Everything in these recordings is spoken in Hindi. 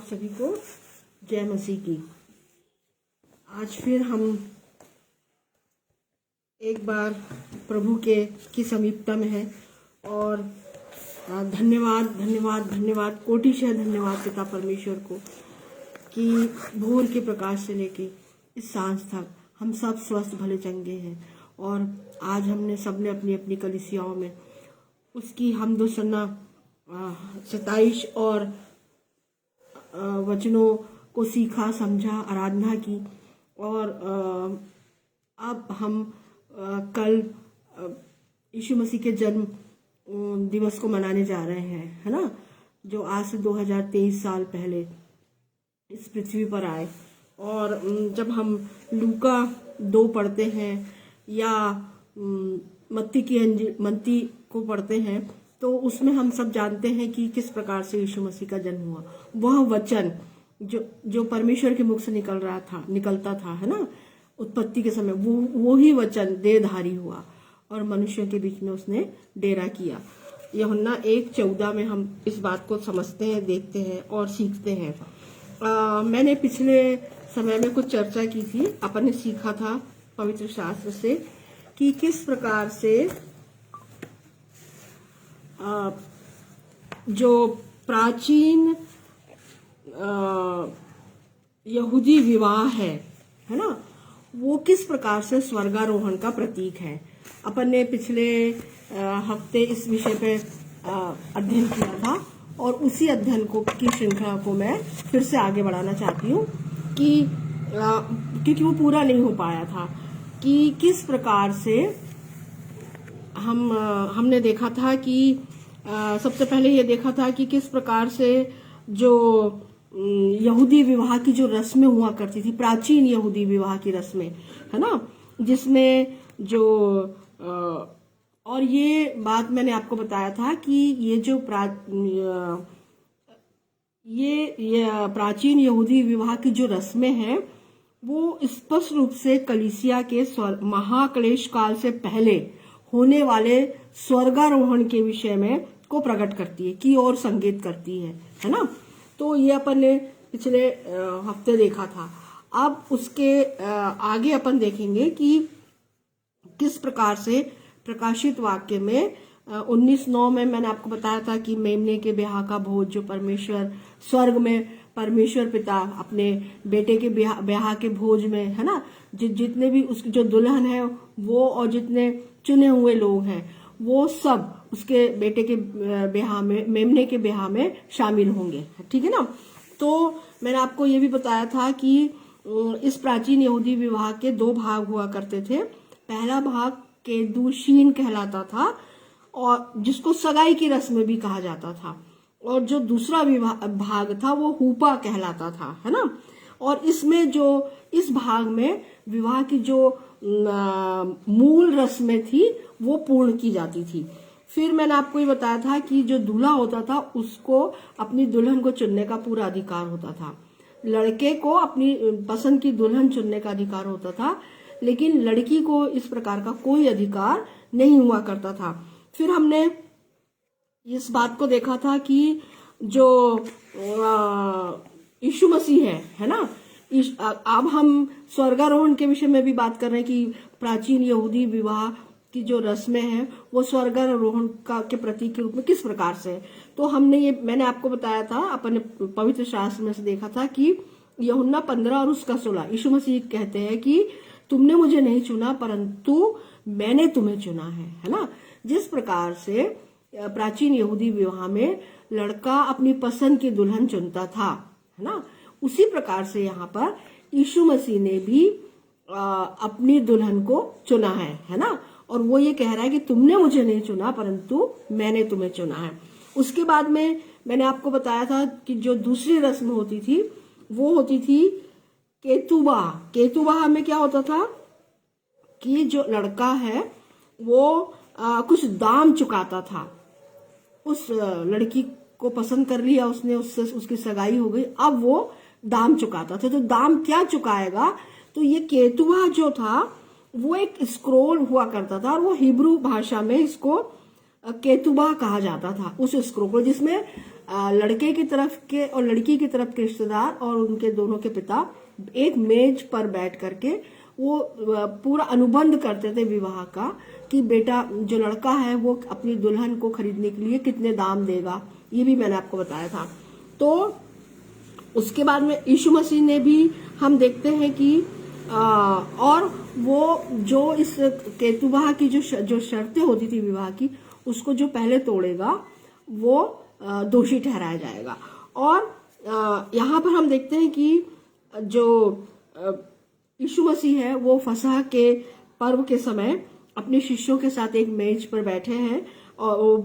सभी को जय मसीह की। आज फिर हम एक बार प्रभु की समीपता में हैं और धन्यवाद धन्यवाद धन्यवाद कोटिशः धन्यवाद पिता परमेश्वर को कि भोर के प्रकाश से लेके इस सांझ तक हम सब स्वस्थ भले चंगे हैं। और आज हमने सबने अपनी अपनी कलीसियाओं में उसकी हमदो सन्ना 27 और वचनों को सीखा, समझा, आराधना की। और अब हम कल यीशु मसीह के जन्म दिवस को मनाने जा रहे हैं, है ना, जो आज से 2023 साल पहले इस पृथ्वी पर आए। और जब हम लूका 2 पढ़ते हैं या मत्ती को पढ़ते हैं तो उसमें हम सब जानते हैं कि किस प्रकार से यीशु मसीह का जन्म हुआ। वह वचन जो परमेश्वर के मुख से निकलता था, है ना, उत्पत्ति के समय, वो ही वचन देहधारी हुआ और मनुष्यों के बीच में उसने डेरा किया। यूहन्ना 1:14 में हम इस बात को समझते हैं, देखते हैं और सीखते हैं। मैंने पिछले समय में कुछ चर्चा की थी, अपन ने सीखा था पवित्र शास्त्र से कि किस प्रकार से जो प्राचीन यहूदी विवाह है ना, वो किस प्रकार से स्वर्गारोहण का प्रतीक है। अपन ने पिछले हफ्ते इस विषय पे अध्ययन किया था और उसी अध्ययन की श्रृंखला को मैं फिर से आगे बढ़ाना चाहती हूँ कि क्योंकि वो पूरा नहीं हो पाया था कि किस प्रकार से हमने देखा था कि सबसे पहले ये देखा था कि किस प्रकार से जो यहूदी विवाह की जो रस्में हुआ करती थी, प्राचीन यहूदी विवाह की रस्में, है ना, जिसमें जो और ये बात मैंने आपको बताया था कि ये जो प्राचीन यहूदी विवाह की जो रस्में हैं वो स्पष्ट रूप से कलीसिया के महाक्लेश काल से पहले होने वाले स्वर्गारोहण के विषय में को प्रकट करती है, की ओर संकेत करती है ना। तो ये अपन ने पिछले हफ्ते देखा था। अब उसके आगे अपन देखेंगे कि किस प्रकार से प्रकाशित वाक्य में 19:9 में मैंने आपको बताया था कि मेमने के ब्याह का भोज जो परमेश्वर स्वर्ग में परमेश्वर पिता अपने बेटे के ब्याह के भोज में, है ना, जितने भी उसकी जो दुल्हन है वो और जितने चुने हुए लोग हैं वो सब उसके बेटे के ब्याह में, मेमने के ब्याह में शामिल होंगे, ठीक है ना। तो मैंने आपको ये भी बताया था कि इस प्राचीन यहूदी विवाह के 2 भाग हुआ करते थे। पहला भाग केदुशीन कहलाता था और जिसको सगाई की रस्म भी कहा जाता था, और जो दूसरा भाग था वो हुपा कहलाता था, है ना। और इसमें जो इस भाग में विवाह की जो मूल रस्में थी वो पूर्ण की जाती थी। फिर मैंने आपको ये बताया था कि जो दूल्हा होता था उसको अपनी दुल्हन को चुनने का पूरा अधिकार होता था। लड़के को अपनी पसंद की दुल्हन चुनने का अधिकार होता था, लेकिन लड़की को इस प्रकार का कोई अधिकार नहीं हुआ करता था। फिर हमने इस बात को देखा था कि जो यीशु मसीह है ना, अब हम स्वर्गारोहण के विषय में भी बात कर रहे हैं कि प्राचीन यहूदी विवाह की जो रस्में हैं वो स्वर्गारोहण के प्रतीक के रूप में किस प्रकार से। तो मैंने आपको बताया था, अपने पवित्र शास्त्र में से देखा था कि यूहन्ना 15 और उसका 16 यीशु मसीह कहते हैं कि तुमने मुझे नहीं चुना परंतु मैंने तुम्हें चुना है ना। जिस प्रकार से प्राचीन यहूदी विवाह में लड़का अपनी पसंद की दुल्हन चुनता था, है ना, उसी प्रकार से यहाँ पर यीशु मसीह ने भी अपनी दुल्हन को चुना है ना। और वो ये कह रहा है कि तुमने मुझे नहीं चुना परंतु मैंने तुम्हें चुना है। उसके बाद में मैंने आपको बताया था कि जो दूसरी रस्म होती थी वो होती थी केतुबाह में क्या होता था कि जो लड़का है वो कुछ दाम चुकाता था। उस लड़की को पसंद कर लिया उसने, उससे उसकी सगाई हो गई, अब वो दाम चुकाता था। तो दाम क्या चुकाएगा, तो ये केतुबाह जो था वो एक स्क्रोल हुआ करता था और वो हिब्रू भाषा में इसको केतुबाह कहा जाता था, उस स्क्रोल को जिसमें लड़के की तरफ के और लड़की की तरफ के रिश्तेदार और उनके दोनों के पिता एक मेज पर बैठ करके वो पूरा अनुबंध करते थे विवाह का, कि बेटा जो लड़का है वो अपनी दुल्हन को खरीदने के लिए कितने दाम देगा, ये भी मैंने आपको बताया था। तो उसके बाद में यीशु मसीह ने भी हम देखते हैं कि और वो जो इस केतुवाह की जो शर्तें होती थी विवाह की, उसको जो पहले तोड़ेगा वो दोषी ठहराया जाएगा। और यहाँ पर हम देखते हैं कि जो यीशु मसीह है वो फसह के पर्व के समय अपने शिष्यों के साथ एक मेज पर बैठे हैं और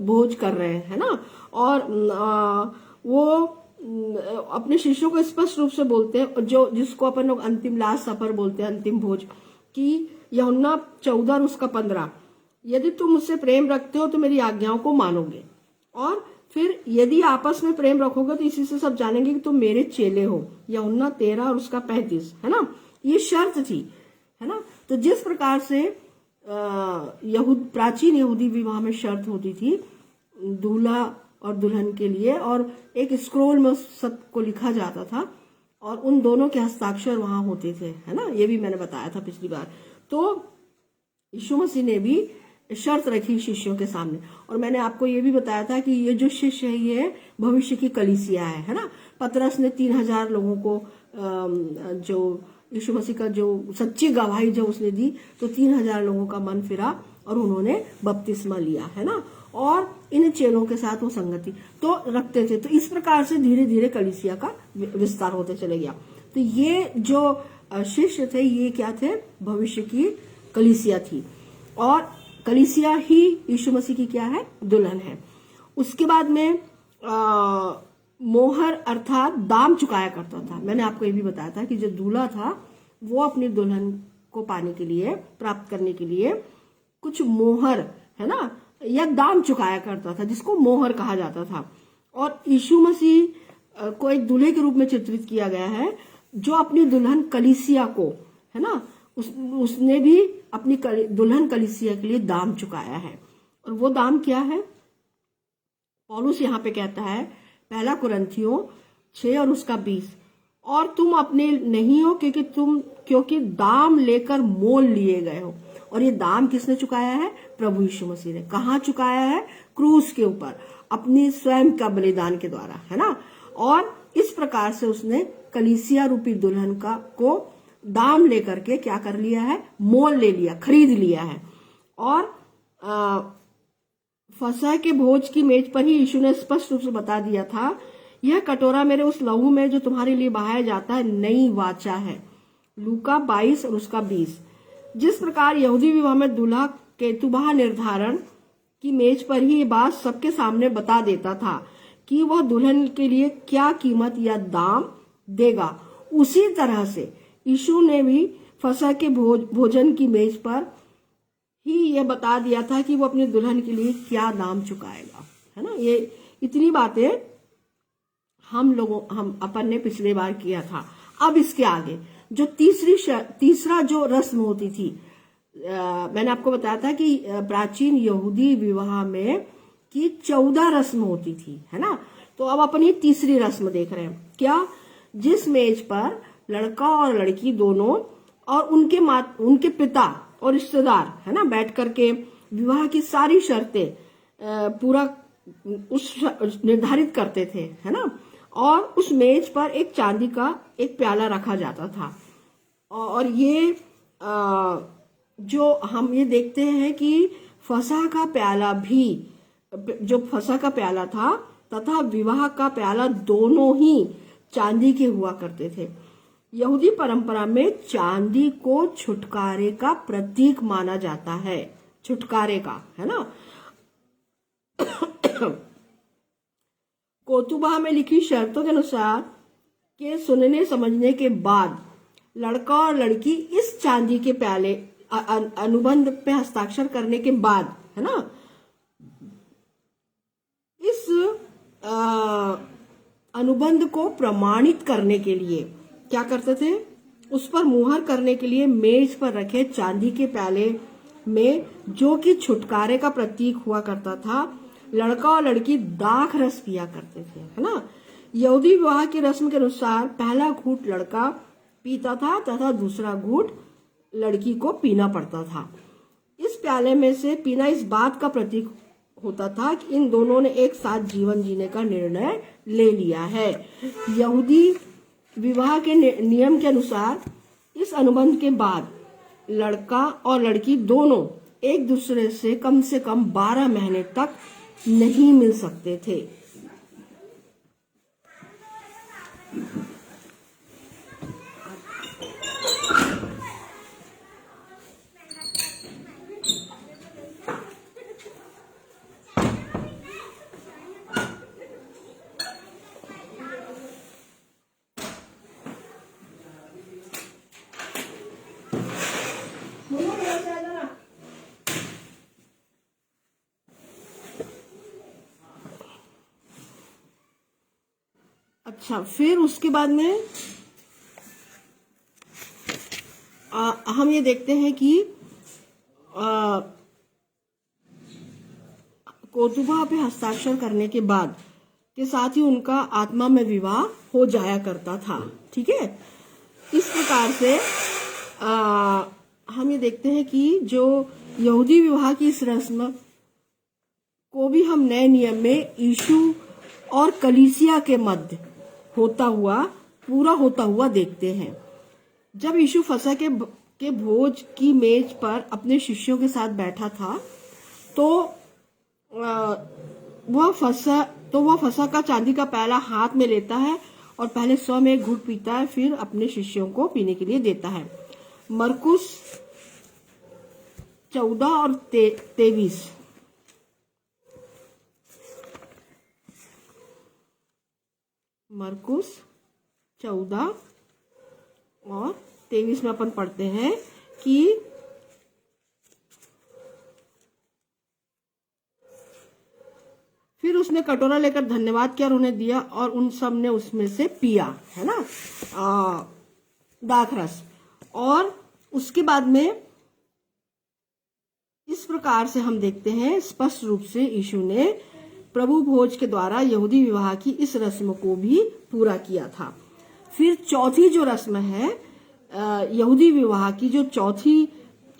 भोज कर रहे हैं, है ना। और वो अपने शिष्यों को स्पष्ट रूप से बोलते हैं, जो जिसको अपन लोग अंतिम लास्ट सफर बोलते हैं, अंतिम भोज, कि यूहन्ना 14 और उसका 15, यदि तुम मुझसे प्रेम रखते हो तो मेरी आज्ञाओं को मानोगे, और फिर यदि आपस में प्रेम रखोगे तो इसी से सब जानेंगे कि तुम मेरे चेले हो। यूहन्ना 13 और उसका 35, है ना। ये शर्त थी, है ना। तो जिस प्रकार से प्राचीन यहूदी विवाह में शर्त होती थी दूल्हा और दुल्हन के लिए, और एक स्क्रोल में सबको लिखा जाता था और उन दोनों के हस्ताक्षर वहां होते थे, है ना। ये भी मैंने बताया था पिछली बार। तो यीशु मसीह ने भी शर्त रखी शिष्यों के सामने, और मैंने आपको ये भी बताया था कि ये जो शिष्य है ये भविष्य की कलीसिया है ना। पतरस ने 3000 लोगों को जो यीशु मसीह का जो सच्ची गवाही जो उसने दी, तो 3000 लोगों का मन फिरा और उन्होंने बपतिस्मा लिया, है ना। और इन चेलों के साथ वो संगति तो रखते थे। तो इस प्रकार से धीरे धीरे कलीसिया का विस्तार होते चले गया। तो ये जो शिष्य थे ये क्या थे, भविष्य की कलीसिया थी, और कलीसिया ही यीशु मसीह की क्या है, दुल्हन है। उसके बाद में मोहर अर्थात दाम चुकाया करता था। मैंने आपको ये भी बताया था कि जो दूल्हा था वो अपनी दुल्हन को पाने के लिए, प्राप्त करने के लिए कुछ मोहर, है ना, या दाम चुकाया करता था, जिसको मोहर कहा जाता था। और यीशु मसीह को एक दूल्हे के रूप में चित्रित किया गया है जो अपनी दुल्हन कलीसिया को, है ना, उसने भी अपनी दुल्हन कलीसिया के लिए दाम चुकाया है। और वो दाम क्या है, पौलुस यहाँ पे कहता है 1 कुरिन्थियों 6 और उसका 20, और तुम अपने नहीं हो क्योंकि दाम लेकर मोल लिए गए हो। और ये दाम किसने चुकाया है, प्रभु यीशु मसीह ने। कहाँ चुकाया है, क्रूस के ऊपर, अपनी स्वयं का बलिदान के द्वारा, है ना। और इस प्रकार से उसने कलीसिया रूपी दुल्हन को दाम लेकर के क्या कर लिया है, मोल ले लिया, खरीद लिया है। और फसह के भोज की मेज पर ही यीशु ने स्पष्ट रूप से बता दिया था, यह कटोरा मेरे उस लहू में जो तुम्हारे लिए बहाया जाता है नई वाचा है। लूका 22 और उसका 20। जिस प्रकार यहूदी विवाह में दूल्हा केतुवाह निर्धारण की मेज पर ही ये बात सबके सामने बता देता था कि वह दुल्हन के लिए क्या कीमत या दाम देगा, उसी तरह से यीशु ने भी फसह के भोजन की मेज पर ही यह बता दिया था कि वो अपनी दुल्हन के लिए क्या दाम चुकाएगा, है ना। ये इतनी बातें हम अपन ने पिछले बार किया था। अब इसके आगे जो तीसरा जो रस्म होती थी, मैंने आपको बताया था कि प्राचीन यहूदी विवाह में की 14 रस्म होती थी, है ना। तो अब अपन ये तीसरी रस्म देख रहे हैं, क्या, जिस मेज पर लड़का और लड़की दोनों और उनके पिता और रिश्तेदार, है ना, बैठ करके विवाह की सारी शर्तें पूरा निर्धारित करते थे, है ना। और उस मेज पर एक चांदी का एक प्याला रखा जाता था। और ये जो हम ये देखते हैं कि फसह का प्याला भी, जो फसह का प्याला था तथा विवाह का प्याला दोनों ही चांदी के हुआ करते थे। यहूदी परंपरा में चांदी को छुटकारे का प्रतीक माना जाता है, छुटकारे का, है ना। कोतुबा में लिखी शर्तों के अनुसार के सुनने समझने के बाद लड़का और लड़की इस चांदी के प्याले अनुबंध पे हस्ताक्षर करने के बाद, है ना, इस अनुबंध को प्रमाणित करने के लिए क्या करते थे, उस पर मुहर करने के लिए मेज पर रखे चांदी के प्याले में, जो कि छुटकारे का प्रतीक हुआ करता था, लड़का और लड़की दाख रस पिया करते थे, है ना। यहूदी विवाह की रस्म के अनुसार पहला घूंट लड़का पीता था तथा दूसरा घूंट लड़की को पीना पड़ता था। इस प्याले में से पीना इस बात का प्रतीक होता था कि इन दोनों ने एक साथ जीवन जीने का निर्णय ले लिया है। यहूदी विवाह के नियम के अनुसार इस अनुबंध के बाद लड़का और लड़की दोनों एक दूसरे से कम 12 महीने तक नहीं मिल सकते थे। अच्छा, फिर उसके बाद में हम ये देखते हैं कि कोतुबा पे हस्ताक्षर करने के बाद के साथ ही उनका आत्मा में विवाह हो जाया करता था। ठीक है, इस प्रकार से हम ये देखते हैं कि जो यहूदी विवाह की इस रस्म को भी हम नए नियम में यीशु और कलीसिया के मध्य पूरा होता हुआ देखते हैं। जब यीशु फसह के भोज की मेज पर अपने शिष्यों के साथ बैठा था तो वह फसह का चांदी का प्याला हाथ में लेता है और पहले स्वयं एक घूंट पीता है, फिर अपने शिष्यों को पीने के लिए देता है। मरकुस 14 और 23। मरकुस 14 और 23 में अपन पढ़ते हैं कि फिर उसने कटोरा लेकर धन्यवाद किया और उन्हें दिया और उन सब ने उसमें से पिया, है ना, दाखरस। और उसके बाद में इस प्रकार से हम देखते हैं स्पष्ट रूप से यीशु ने प्रभु भोज के द्वारा यहूदी विवाह की इस रस्म को भी पूरा किया था। फिर चौथी जो रस्म है यहूदी विवाह की, जो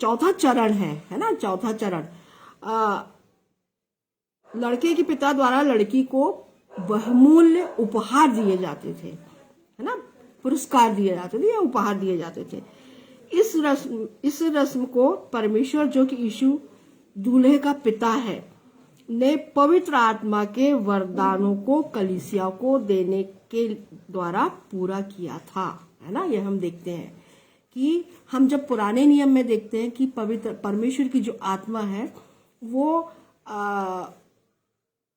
चौथा चरण है ना, चौथा चरण, लड़के के पिता द्वारा लड़की को बहुमूल्य उपहार दिए जाते थे, है ना, पुरस्कार दिए जाते थे या उपहार दिए जाते थे। इस रस्म को परमेश्वर, जो कि यीशु दूल्हे का पिता है, ने पवित्र आत्मा के वरदानों को कलीसिया को देने के द्वारा पूरा किया था, है ना। यह हम देखते हैं कि हम जब पुराने नियम में देखते हैं कि पवित्र परमेश्वर की जो आत्मा है वो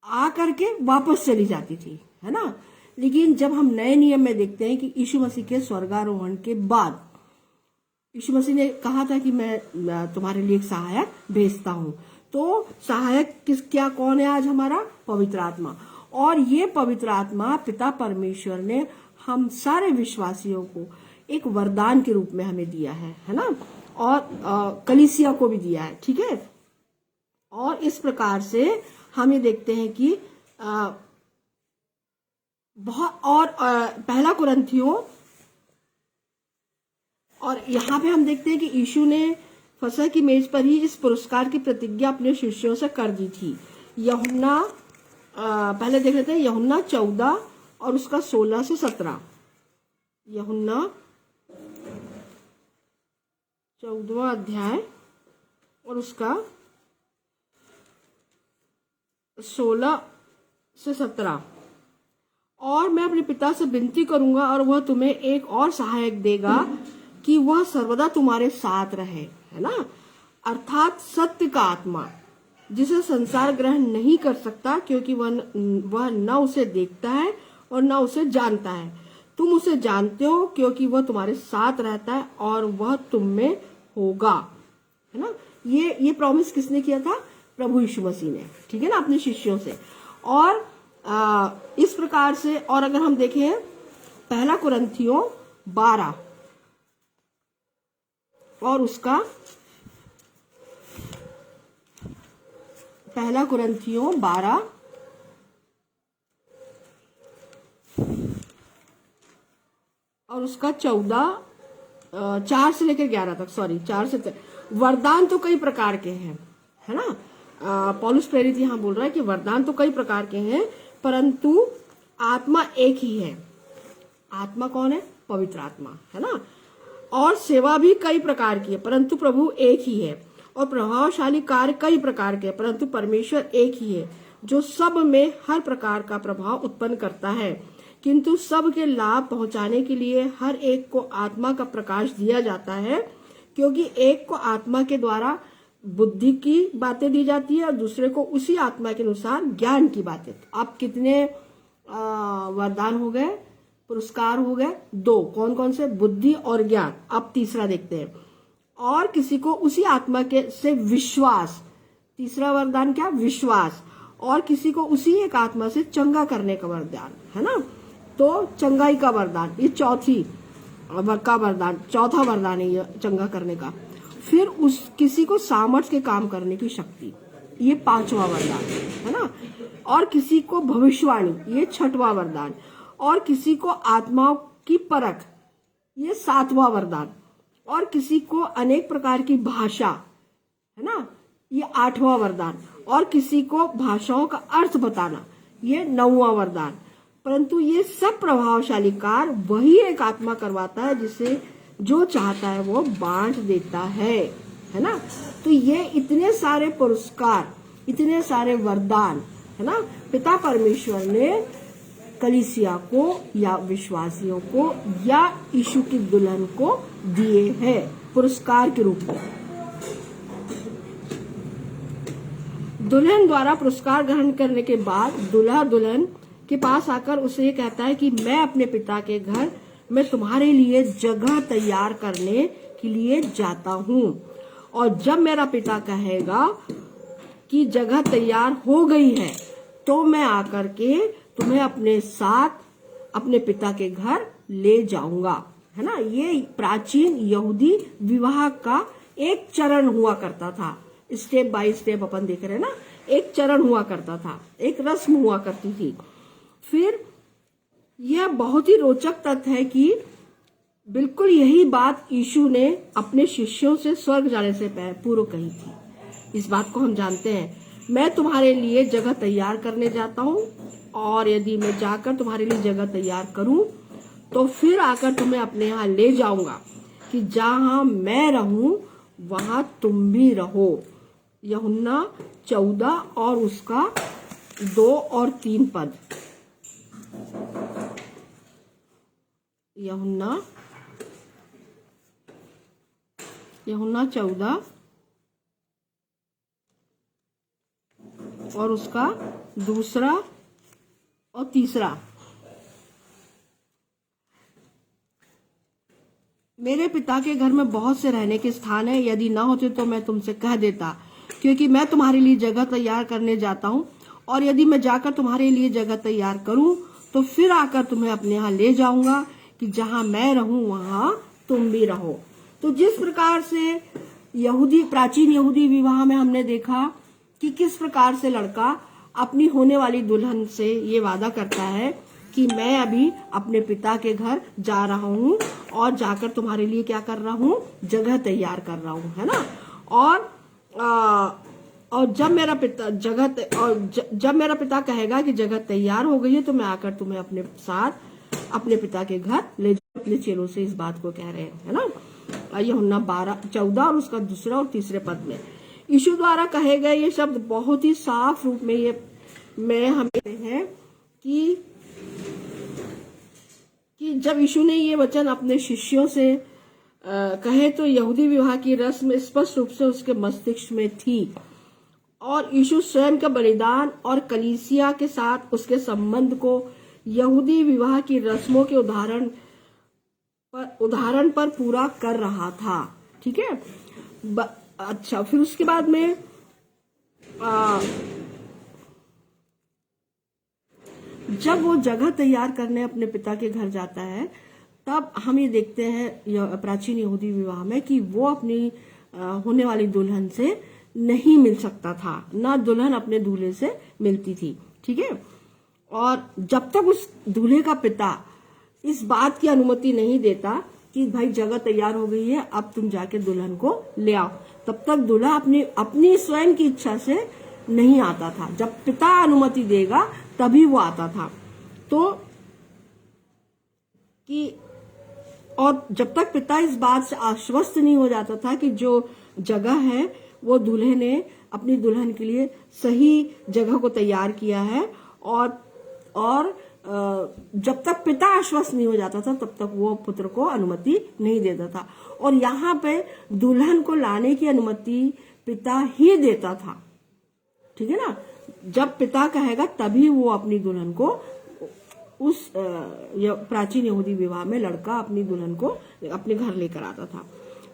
आ करके वापस चली जाती थी, है ना। लेकिन जब हम नए नियम में देखते हैं कि यीशु मसीह के स्वर्गारोहण के बाद यीशु मसीह ने कहा था कि मैं तुम्हारे लिए एक सहायक भेजता हूं। तो सहायक क्या कौन है आज हमारा? पवित्र आत्मा। और ये पवित्र आत्मा पिता परमेश्वर ने हम सारे विश्वासियों को एक वरदान के रूप में हमें दिया है ना, और कलीसिया को भी दिया है, ठीक है। और इस प्रकार से हम ये देखते हैं कि बहुत और पहला कुरिन्थियों, और यहाँ पे हम देखते हैं कि यीशु ने फसह की मेज पर ही इस पुरस्कार की प्रतिज्ञा अपने शिष्यों से कर दी थी। यूहन्ना पहले देख लेते हैं, यूहन्ना 14 और उसका 16 से 17। यूहन्ना 14वां अध्याय और उसका 16 से 17। और मैं अपने पिता से विनती करूंगा और वह तुम्हें एक और सहायक देगा कि वह सर्वदा तुम्हारे साथ रहे, है ना, अर्थात सत्य का आत्मा, जिसे संसार ग्रहण नहीं कर सकता क्योंकि वह न उसे देखता है और न उसे जानता है। तुम उसे जानते हो क्योंकि वह तुम्हारे साथ रहता है और वह तुम में होगा, है ना। ये प्रॉमिस किसने किया था? प्रभु यीशु मसीह ने, ठीक है ना, अपने शिष्यों से। और इस प्रकार से, और अगर हम देखें पहला कुरिन्थियों 12 और उसका पहला कुरिन्थियों 12 और उसका 4 से लेकर 11 तक, सॉरी 4 से वरदान तो कई प्रकार के हैं, है ना। पौलुस प्रेरित यहाँ बोल रहा है कि वरदान तो कई प्रकार के हैं, परंतु आत्मा एक ही है। आत्मा कौन है? पवित्र आत्मा, है ना। और सेवा भी कई प्रकार की है, परंतु प्रभु एक ही है। और प्रभावशाली कार्य कई प्रकार के, परंतु परमेश्वर एक ही है, जो सब में हर प्रकार का प्रभाव उत्पन्न करता है, किंतु सब के लाभ पहुंचाने के लिए हर एक को आत्मा का प्रकाश दिया जाता है, क्योंकि एक को आत्मा के द्वारा बुद्धि की बातें दी जाती है और दूसरे को उसी आत्मा के अनुसार ज्ञान की बातें। आप कितने वरदान हो गए, पुरस्कार हो गए? 2। कौन कौन से? बुद्धि और ज्ञान। अब तीसरा देखते हैं। और किसी को उसी आत्मा के से विश्वास, तीसरा वरदान क्या? विश्वास। और किसी को उसी एक आत्मा से चंगा करने का वरदान, है ना। तो चंगाई का वरदान, ये चौथा वरदान है ये चंगा करने का। फिर उस किसी को सामर्थ्य के काम करने की शक्ति, ये 5वां वरदान, है ना। और किसी को भविष्यवाणी, ये 6वां वरदान। और किसी को आत्माओं की परख, ये 7वां वरदान। और किसी को अनेक प्रकार की भाषा, है ना, ये 8वां वरदान। और किसी को भाषाओं का अर्थ बताना, ये 9वां वरदान। परंतु ये सब प्रभावशाली कार्य वही एक आत्मा करवाता है, जिसे जो चाहता है वो बांट देता है ना। तो ये इतने सारे पुरस्कार, इतने सारे वरदान, है ना, पिता परमेश्वर ने कलीसिया को या विश्वासियों को या यीशु की दुल्हन को दिए हैं पुरस्कार के रूप में। दुल्हन द्वारा पुरस्कार ग्रहण करने के बाद दूल्हा दुल्हन के पास आकर उसे कहता है कि मैं अपने पिता के घर में तुम्हारे लिए जगह तैयार करने के लिए जाता हूँ, और जब मेरा पिता कहेगा कि जगह तैयार हो गई है, तो मैं आकर के तुम्हें अपने साथ अपने पिता के घर ले जाऊंगा, है ना। ये प्राचीन यहूदी विवाह का एक चरण हुआ करता था। स्टेप बाय स्टेप अपन देख रहे हैं ना, एक चरण हुआ करता था, एक रस्म हुआ करती थी। फिर यह बहुत ही रोचक तथ्य है कि बिल्कुल यही बात यीशु ने अपने शिष्यों से स्वर्ग जाने से पूर्व कही थी। इस बात को हम जानते हैं, मैं तुम्हारे लिए जगह तैयार करने जाता हूँ, और यदि मैं जाकर तुम्हारे लिए जगह तैयार करूं तो फिर आकर तुम्हें अपने यहाँ ले जाऊंगा, कि जहां मैं रहूं वहां तुम भी रहो। यूहन्ना 14 और उसका 2 और 3 पद। यूहन्ना 14 और उसका 2 और 3। मेरे पिता के घर में बहुत से रहने के स्थान है, यदि ना होते तो मैं तुमसे कह देता, क्योंकि मैं तुम्हारे लिए जगह तैयार करने जाता हूँ। और यदि मैं जाकर तुम्हारे लिए जगह तैयार करूं तो फिर आकर तुम्हें अपने यहाँ ले जाऊंगा, कि जहां मैं रहूं वहां तुम भी रहो। तो जिस प्रकार से प्राचीन यहूदी विवाह में हमने देखा कि किस प्रकार से लड़का अपनी होने वाली दुल्हन से ये वादा करता है कि मैं अभी अपने पिता के घर जा रहा हूँ और जाकर तुम्हारे लिए क्या कर रहा हूँ, जगह तैयार कर रहा हूँ, है ना। और जब मेरा पिता कहेगा कि जगह तैयार हो गई है, तो मैं आकर तुम्हें अपने साथ अपने पिता के घर ले जाऊं। अपने चेलों से इस बात को कह रहे हैं, है ना। यूहन्ना 14 और उसका 2 और 3 पद में यीशु द्वारा कहे गए ये शब्द बहुत ही साफ रूप में हमें है कि जब यीशु ने ये वचन अपने शिष्यों से कहे, तो यहूदी विवाह की रस्म स्पष्ट रूप से उसके मस्तिष्क में थी, और यीशु स्वयं का बलिदान और कलीसिया के साथ उसके संबंध को यहूदी विवाह की रस्मों के उदाहरण पर पूरा कर रहा था। ठीक है। अच्छा, फिर उसके बाद में जब वो जगह तैयार करने अपने पिता के घर जाता है, तब हम ये देखते हैं प्राचीन यहूदी विवाह में कि वो अपनी होने वाली दुल्हन से नहीं मिल सकता था, ना दुल्हन अपने दूल्हे से मिलती थी। ठीक है, और जब तक उस दूल्हे का पिता इस बात की अनुमति नहीं देता कि भाई जगह तैयार हो गई है, अब तुम जाके दुल्हन को ले आओ, तब तक दूल्हा अपनी स्वयं की इच्छा से नहीं आता था। जब पिता अनुमति देगा तभी वो आता था। तो कि और जब तक पिता इस बात से आश्वस्त नहीं हो जाता था कि जो जगह है वो दूल्हे ने अपनी दुल्हन के लिए सही जगह को तैयार किया है, और जब तक पिता आश्वस्त नहीं हो जाता था तब तक वो पुत्र को अनुमति नहीं देता था। और यहाँ पे दुल्हन को लाने की अनुमति पिता ही देता था। ठीक है ना, जब पिता कहेगा तभी वो अपनी दुल्हन को उस प्राचीन यहूदी विवाह में लड़का अपनी दुल्हन को अपने घर लेकर आता था।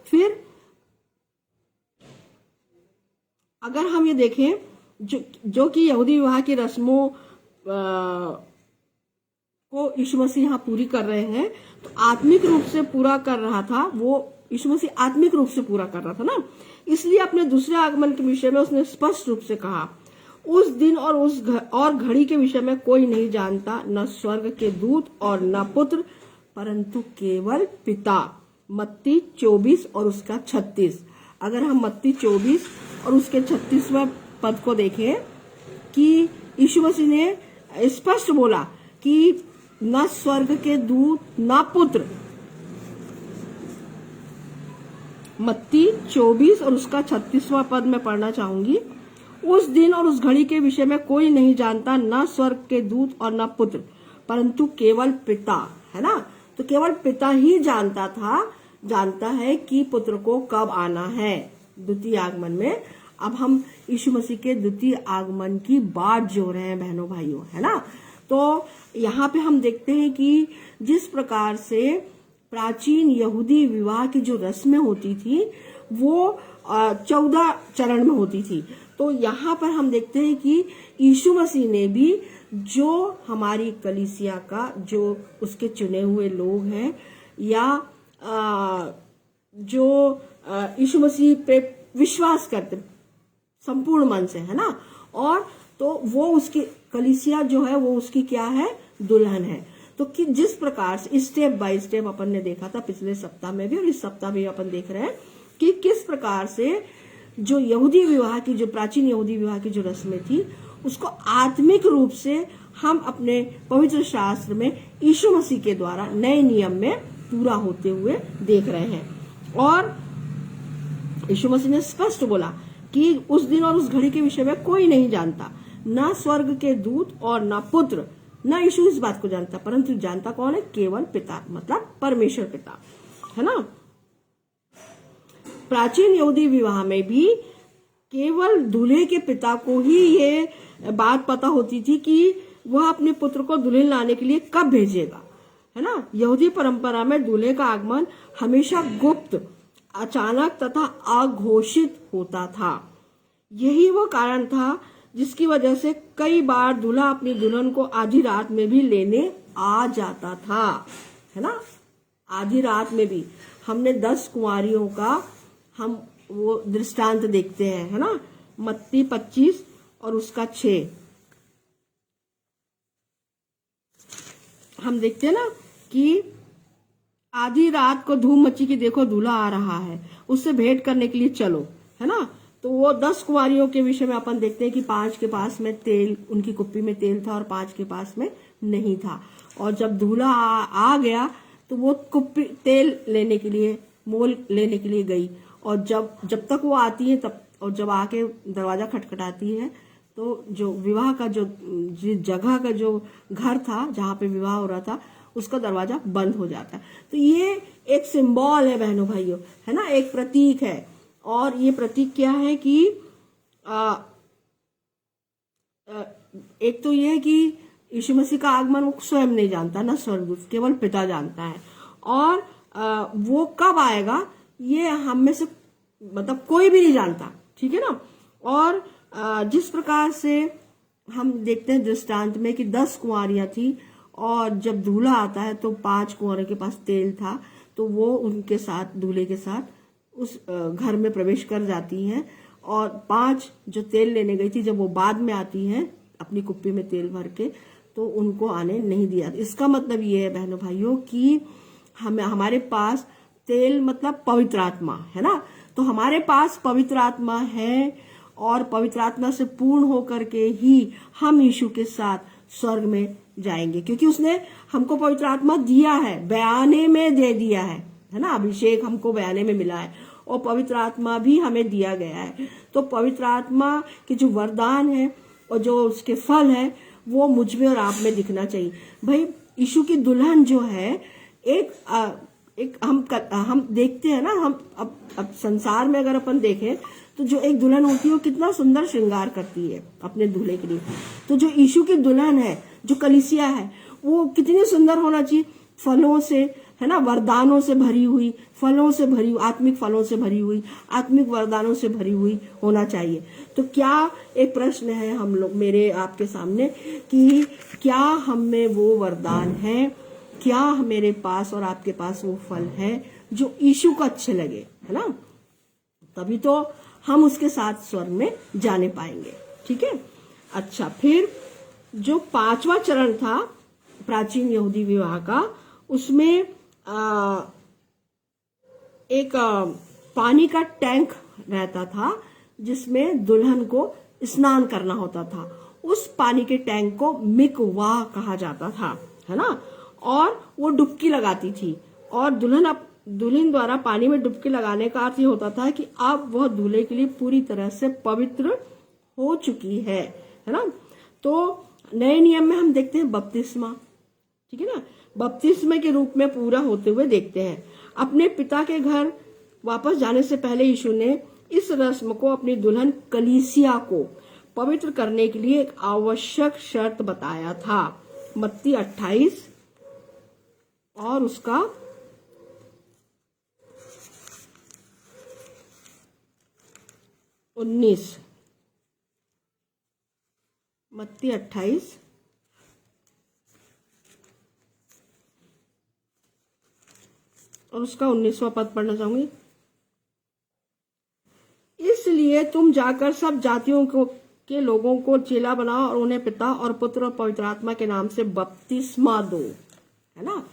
फिर अगर हम ये देखें जो कि यहूदी विवाह की रस्मों को यीशु मसीह यहाँ पूरी कर रहे हैं, तो आत्मिक रूप से पूरा कर रहा था, वो यीशु मसीह आत्मिक रूप से पूरा कर रहा था ना, इसलिए अपने दूसरे आगमन के विषय में उसने स्पष्ट रूप से कहा, उस दिन और घड़ी के विषय में कोई नहीं जानता, न स्वर्ग के दूत और न पुत्र, परंतु केवल पिता। मत्ती 24 और उसका 36। अगर हम मत्ती 24 और उसके 36वें पद को देखें कि यीशु मसीह ने स्पष्ट बोला कि न स्वर्ग के दूत न पुत्र। मत्ती 24 और उसका 36वां पद में पढ़ना चाहूंगी। उस दिन और उस घड़ी के विषय में कोई नहीं जानता, न स्वर्ग के दूत और न पुत्र, परंतु केवल पिता। है ना, तो केवल पिता ही जानता है कि पुत्र को कब आना है द्वितीय आगमन में। अब हम यीशु मसीह के द्वितीय आगमन की बाट जो रहे हैं बहनों भाइयों, है ना। तो यहाँ पे हम देखते हैं कि जिस प्रकार से प्राचीन यहूदी विवाह की जो रस्में होती थी वो 14 चरण में होती थी। तो यहाँ पर हम देखते हैं कि यीशु मसीह ने भी जो हमारी कलीसिया का जो उसके चुने हुए लोग हैं या जो यीशु मसीह पे विश्वास करते संपूर्ण मन से, है ना, और तो वो उसकी कलीसिया जो है वो उसकी क्या है, दुल्हन है। तो कि जिस प्रकार से स्टेप बाय स्टेप अपन ने देखा था पिछले सप्ताह में भी और इस सप्ताह में अपन देख रहे हैं कि किस प्रकार से जो यहूदी विवाह की जो प्राचीन यहूदी विवाह की जो रस्में थी उसको आत्मिक रूप से हम अपने पवित्र शास्त्र में यीशु मसीह के द्वारा नए नियम में पूरा होते हुए देख रहे हैं। और यीशु मसीह ने स्पष्ट बोला कि उस दिन और उस घड़ी के विषय में कोई नहीं जानता, ना स्वर्ग के दूत और ना पुत्र, ना यीशु इस बात को जानता, परंतु जानता कौन है, केवल पिता, मतलब परमेश्वर पिता, है ना। प्राचीन यहूदी विवाह में भी केवल दूल्हे के पिता को ही ये बात पता होती थी कि वह अपने पुत्र को दुल्हन लाने के लिए कब भेजेगा, है ना। यहूदी परंपरा में दूल्हे का आगमन हमेशा गुप्त, अचानक तथा अघोषित होता था। यही वो कारण था जिसकी वजह से कई बार दूल्हा अपनी दुल्हन को आधी रात में भी लेने आ जाता था, है ना। आधी रात में भी हमने 10 कुंवारियों का हम वो दृष्टांत देखते हैं, है ना, मत्ती 25 और उसका 6। हम देखते हैं ना कि आधी रात को धूम मची कि देखो दूल्हा आ रहा है, उससे भेंट करने के लिए चलो, है ना। तो वो 10 कुंवारियों के विषय में अपन देखते हैं कि 5 के पास में तेल, उनकी कुप्पी में तेल था और 5 के पास में नहीं था। और जब दूल्हा आ गया तो वो कुप्पी तेल लेने के लिए, मोल लेने के लिए गई। और जब तक वो आती है तब, और जब आके दरवाजा खटखटाती है तो जो विवाह का जो जगह का जो घर था जहाँ पे विवाह हो रहा था उसका दरवाजा बंद हो जाता है। तो ये एक सिंबल है बहनों भाइयों, है ना, एक प्रतीक है। और ये प्रतीक क्या है कि एक तो ये है कि यीशु मसीह का आगमन वो स्वयं नहीं जानता, ना स्वर्गदूत, केवल पिता जानता है। और वो कब आएगा ये हम में से मतलब कोई भी नहीं जानता, ठीक है ना। और जिस प्रकार से हम देखते हैं दृष्टांत में कि 10 कुंवारियां थी और जब दूल्हा आता है तो 5 कुंवारों के पास तेल था, तो वो उनके साथ, दूल्हे के साथ उस घर में प्रवेश कर जाती हैं और 5 जो तेल लेने गई थी, जब वो बाद में आती है अपनी कुप्पी में तेल भर के, तो उनको आने नहीं दिया। इसका मतलब ये है बहनों भाइयों कि हमारे पास तेल मतलब पवित्र आत्मा है ना, तो हमारे पास पवित्र आत्मा है और पवित्र आत्मा से पूर्ण होकर के ही हम यीशु के साथ स्वर्ग में जाएंगे, क्योंकि उसने हमको पवित्र आत्मा दिया है, बयाने में दे दिया है ना। अभिषेक हमको बयाने में मिला है और पवित्र आत्मा भी हमें दिया गया है। तो पवित्र आत्मा के जो वरदान है और जो उसके फल है वो मुझ में और आप में दिखना चाहिए। भाई यीशु की दुल्हन जो है, एक हम देखते हैं ना, हम अब संसार में अगर अपन देखें तो जो एक दुल्हन होती है वो कितना सुंदर श्रृंगार करती है अपने दूल्हे के लिए। तो जो यीशु की दुल्हन है, जो कलीसिया है, वो कितनी सुंदर होना चाहिए, फलों से, है ना, वरदानों से भरी हुई, फलों से भरी हुई, आत्मिक फलों से भरी हुई, आत्मिक वरदानों से भरी हुई होना चाहिए। तो क्या एक प्रश्न है हम लोग मेरे आपके सामने कि क्या हम में वो वरदान है, क्या मेरे पास और आपके पास वो फल है जो यीशु को अच्छे लगे, है ना, तभी तो हम उसके साथ स्वर्ग में जाने पाएंगे। ठीक है। अच्छा, फिर जो 5वां चरण था प्राचीन यहूदी विवाह का, उसमें एक पानी का टैंक रहता था जिसमें दुल्हन को स्नान करना होता था। उस पानी के टैंक को मिकवाह कहा जाता था, है ना, और वो डुबकी लगाती थी और दुल्हन द्वारा पानी में डुबकी लगाने का अर्थ ये होता था कि अब वह दूल्हे के लिए पूरी तरह से पवित्र हो चुकी है ना। तो नए नियम में हम देखते हैं बपतिस्मा, ठीक है ना, बपतिस्मे के रूप में पूरा होते हुए देखते हैं। अपने पिता के घर वापस जाने से पहले यीशु ने इस रस्म को अपनी दुल्हन कलीसिया को पवित्र करने के लिए एक आवश्यक शर्त बताया था। मत्ती 28 और उसका 19, मत्ती 28 और उसका 19वां पद पढ़ना चाहूंगी। इसलिए तुम जाकर सब जातियों के लोगों को चेला बनाओ और उन्हें पिता और पुत्र और पवित्र आत्मा के नाम से बपतिस्मा दो, है ना।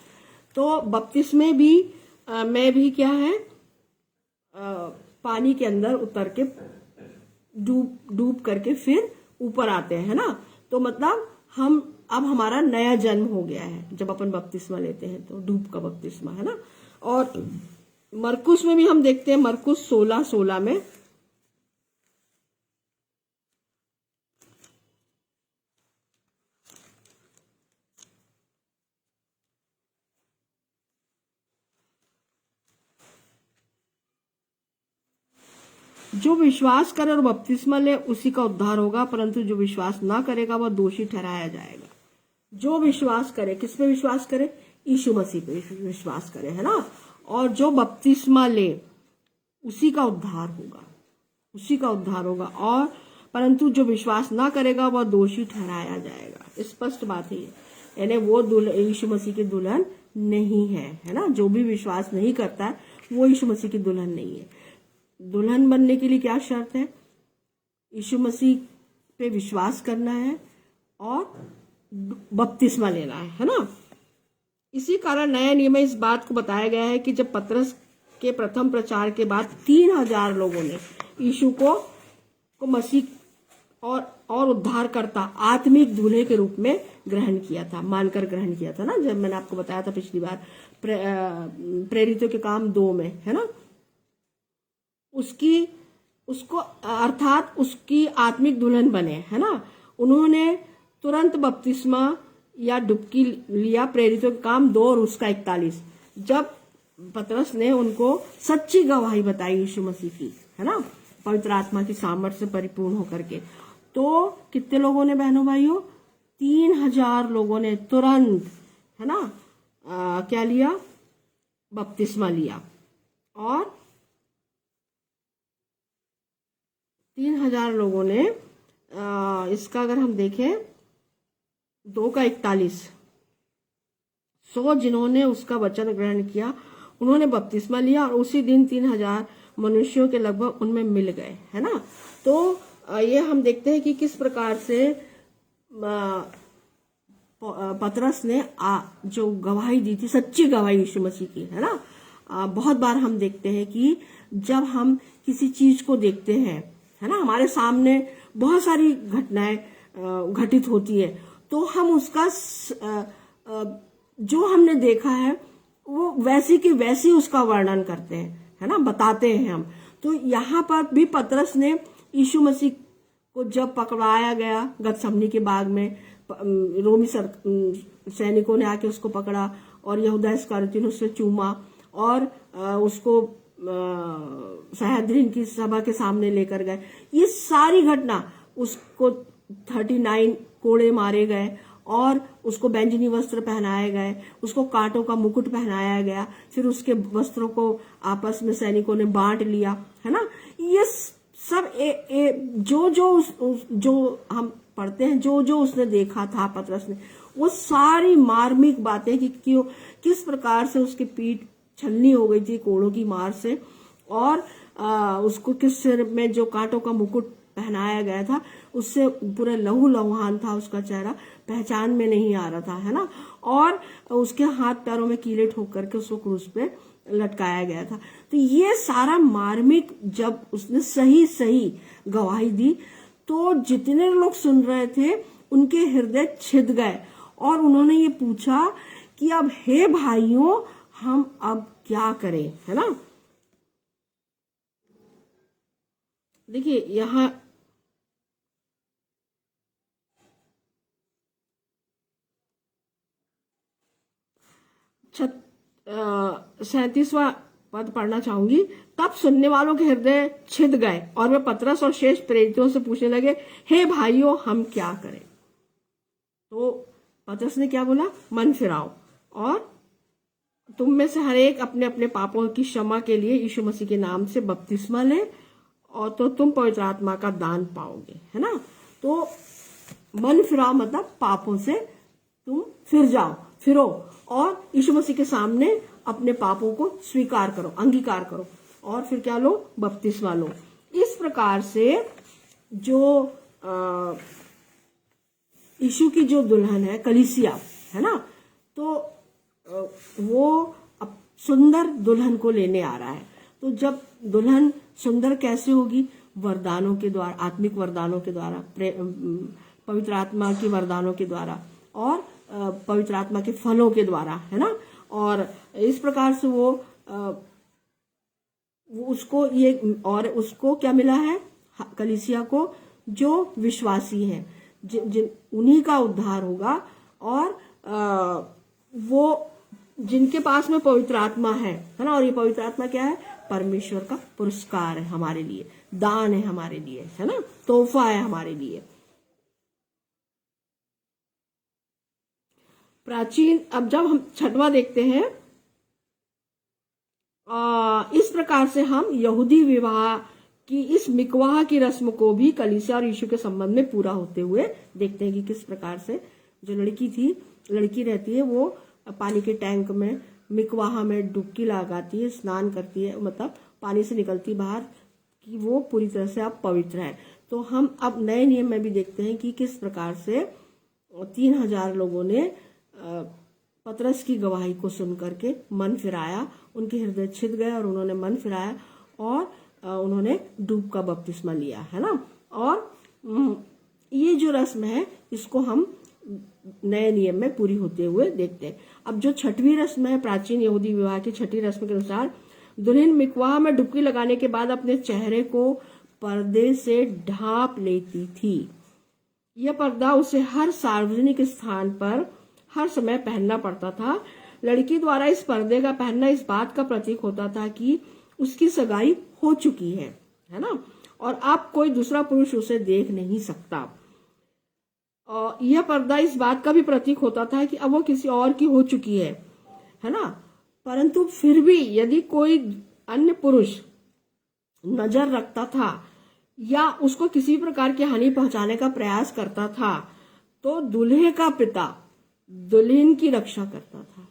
तो बपतिस्मे भी में भी क्या है, पानी के अंदर उतर के डूब करके फिर ऊपर आते हैं, है ना। तो मतलब अब हमारा नया जन्म हो गया है जब अपन बपतिस्मा लेते हैं, तो डूब का बपतिस्मा, है ना। और मरकुस में भी हम देखते हैं, मरकुस 16:16 में, जो विश्वास करे और बपतिस्मा ले उसी का उद्धार होगा, परंतु जो विश्वास ना करेगा वह दोषी ठहराया जाएगा। जो विश्वास करे, किस पे विश्वास करे, यीशु मसीह पे विश्वास करे, है ना, और जो बपतिस्मा ले उसी का उद्धार होगा, उसी का उद्धार होगा, और परंतु जो विश्वास ना करेगा वह दोषी ठहराया जाएगा। स्पष्ट बात है, यानी वो यीशु मसीह की दुल्हन नहीं है ना। जो भी विश्वास नहीं करता है वो यीशु मसीह की दुल्हन नहीं है। दुल्हन बनने के लिए क्या शर्त है, यीशु मसीह पे विश्वास करना है और बपतिस्मा लेना है ना। इसी कारण नया नियम में इस बात को बताया गया है कि जब पतरस के प्रथम प्रचार के बाद 3000 लोगों ने यीशु को मसीह और उद्धारकर्ता आत्मिक दूल्हे के रूप में ग्रहण किया था, मानकर ग्रहण किया था ना। जब मैंने आपको बताया था पिछली बार प्रेरितों के काम 2 में, है ना, उसको अर्थात उसकी आत्मिक दुल्हन बने, है ना। उन्होंने तुरंत बपतिस्मा या डुबकी लिया, प्रेरितों के काम 2 और उसका 41, जब पतरस ने उनको सच्ची गवाही बताई यीशु मसीह की, है ना, पवित्र आत्मा की सामर्थ्य से परिपूर्ण होकर के। तो कितने लोगों ने बहनों भाइयों, 3000 लोगों ने तुरंत, है ना, क्या लिया, बपतिस्मा लिया। और 3000 लोगों ने इसका अगर हम देखें 2 का 41, 100 जिन्होंने उसका वचन ग्रहण किया उन्होंने बपतिस्मा लिया और उसी दिन 3000 मनुष्यों के लगभग उनमें मिल गए, है ना। तो ये हम देखते हैं कि किस प्रकार से पतरस ने जो गवाही दी थी, सच्ची गवाही यीशु मसीह की, है ना। बहुत बार हम देखते हैं कि जब हम किसी चीज को देखते हैं, है ना, हमारे सामने बहुत सारी घटनाएं घटित होती है, तो हम उसका जो हमने देखा है वो वैसी की वैसी उसका वर्णन करते हैं, है ना, बताते हैं हम। तो यहाँ पर भी पतरस ने यीशु मसीह को जब पकड़ाया गया गतसमनी के बाग में, रोमी सैनिकों ने आके उसको पकड़ा और यहूदा इस्करियोती ने उससे चूमा और उसको सहेद्रीन की सभा के सामने लेकर गए। ये सारी घटना, उसको 39 कोड़े मारे गए और उसको बैंजनी वस्त्र पहनाए गए, उसको कांटों का मुकुट पहनाया गया, फिर उसके वस्त्रों को आपस में सैनिकों ने बांट लिया, है ना। ये सब जो हम पढ़ते हैं, जो उसने देखा था पतरस ने, वो सारी मार्मिक बातें कि क्यों किस प्रकार से उसकी पीठ छलनी हो गई थी कोड़ों की मार से, और उसको किस सिर में जो कांटों का मुकुट पहनाया गया था उससे पूरा लहू लुहान था उसका चेहरा, पहचान में नहीं आ रहा था, है ना। और उसके हाथ पैरों में कीले ठोक करके उसको क्रूस पे लटकाया गया था। तो ये सारा मार्मिक जब उसने सही सही गवाही दी, तो जितने लोग सुन रहे थे उनके हृदय छिद गए और उन्होंने ये पूछा कि अब हे भाइयों, हम अब क्या करें, है ना। देखिए यहाँ 37वां पद पढ़ना चाहूंगी। तब सुनने वालों के हृदय छिद गए और वे पतरस और शेष प्रेरितों से पूछने लगे, हे भाइयों, हम क्या करें। तो पतरस ने क्या बोला, मन फिराओ और तुम में से हर एक अपने अपने पापों की क्षमा के लिए यीशु मसीह के नाम से बपतिस्मा ले और तो तुम पवित्र आत्मा का दान पाओगे, है ना। तो मन फिराओ मतलब पापों से तुम फिरो और यीशु मसीह के सामने अपने पापों को स्वीकार करो, अंगीकार करो और फिर क्या लो, बपतिस्मा लो। इस प्रकार से जो यीशु की जो दुल्हन है कलीसिया, है ना, तो वो अब सुंदर दुल्हन को लेने आ रहा है। तो जब दुल्हन सुंदर कैसे होगी, वरदानों के द्वारा, आत्मिक वरदानों के द्वारा, पवित्र आत्मा की वरदानों के द्वारा और पवित्र आत्मा के फलों के द्वारा, है ना। और इस प्रकार से वो उसको ये, और उसको क्या मिला है, कलीसिया को जो विश्वासी हैं, जिन उन्हीं का उद्धार होगा और वो जिनके पास में पवित्र आत्मा है ना। और ये पवित्र आत्मा क्या है, परमेश्वर का पुरस्कार है हमारे लिए, दान है हमारे लिए, है ना, तोहफा है हमारे लिए। प्राचीन, अब जब हम 6वां देखते हैं, इस प्रकार से हम यहूदी विवाह की इस मिकवाह की रस्म को भी कलीसिया और यीशु के संबंध में पूरा होते हुए देखते हैं कि किस प्रकार से जो लड़की रहती है वो पानी के टैंक में, मिकवाह में डुबकी लगाती है, स्नान करती है, मतलब पानी से निकलती बाहर कि वो पूरी तरह से अब पवित्र है। तो हम अब नए नियम में भी देखते हैं कि किस प्रकार से 3000 लोगों ने पतरस की गवाही को सुन करके मन फिराया, उनके हृदय छिद गए और उन्होंने मन फिराया और उन्होंने डूब का बपतिस्मा लिया, है ना। और ये जो रस्म है इसको हम नए नियम में पूरी होते हुए देखते हैं। अब जो 6वीं रस्म है, प्राचीन यहूदी विवाह की 6वीं रस्म के अनुसार दुल्हन मिकवाह में डुबकी लगाने के बाद अपने चेहरे को पर्दे से ढांप लेती थी। यह पर्दा उसे हर सार्वजनिक स्थान पर हर समय पहनना पड़ता था। लड़की द्वारा इस पर्दे का पहनना इस बात का प्रतीक होता था कि उसकी सगाई हो चुकी है ना, और अब कोई दूसरा पुरुष उसे देख नहीं सकता। और यह पर्दा इस बात का भी प्रतीक होता था कि अब वो किसी और की हो चुकी है ना। परंतु फिर भी यदि कोई अन्य पुरुष नजर रखता था या उसको किसी प्रकार की हानि पहुंचाने का प्रयास करता था, तो दूल्हे का पिता दुल्हन की रक्षा करता था,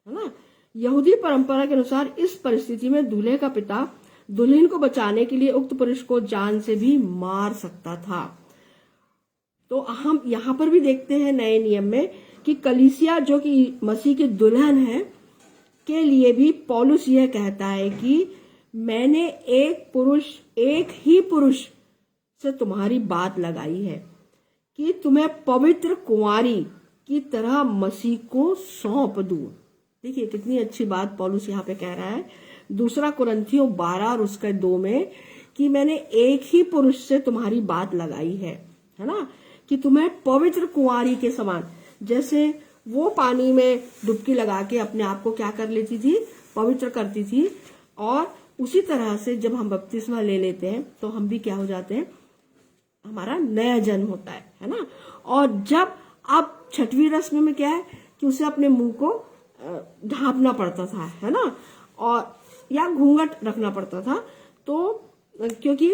है ना। यहूदी परंपरा के अनुसार इस परिस्थिति में दूल्हे का पिता दुल्हन को बचाने के लिए उक्त पुरुष को जान से भी मार सकता था। तो हम यहाँ पर भी देखते हैं नए नियम में कि कलीसिया जो कि मसीह की दुल्हन है के लिए भी पौलुस यह कहता है कि मैंने एक ही पुरुष से तुम्हारी बात लगाई है कि तुम्हें पवित्र कुंवारी की तरह मसीह को सौंप दूं। देखिए कितनी अच्छी बात पौलुस यहाँ पे कह रहा है, दूसरा कुरिन्थियों 12 और उसके 2 में, कि मैंने एक ही पुरुष से तुम्हारी बात लगाई है ना, कि तुम्हें पवित्र कुंवारी के समान, जैसे वो पानी में डुबकी लगा के अपने आप को क्या कर लेती थी, पवित्र करती थी, और उसी तरह से जब हम बपतिस्मा ले लेते हैं तो हम भी क्या हो जाते हैं, हमारा नया जन्म होता है ना। और जब अब छठवीं रस्म में क्या है कि उसे अपने मुंह को ढांपना पड़ता था, है ना, और या घूंघट रखना पड़ता था, तो क्योंकि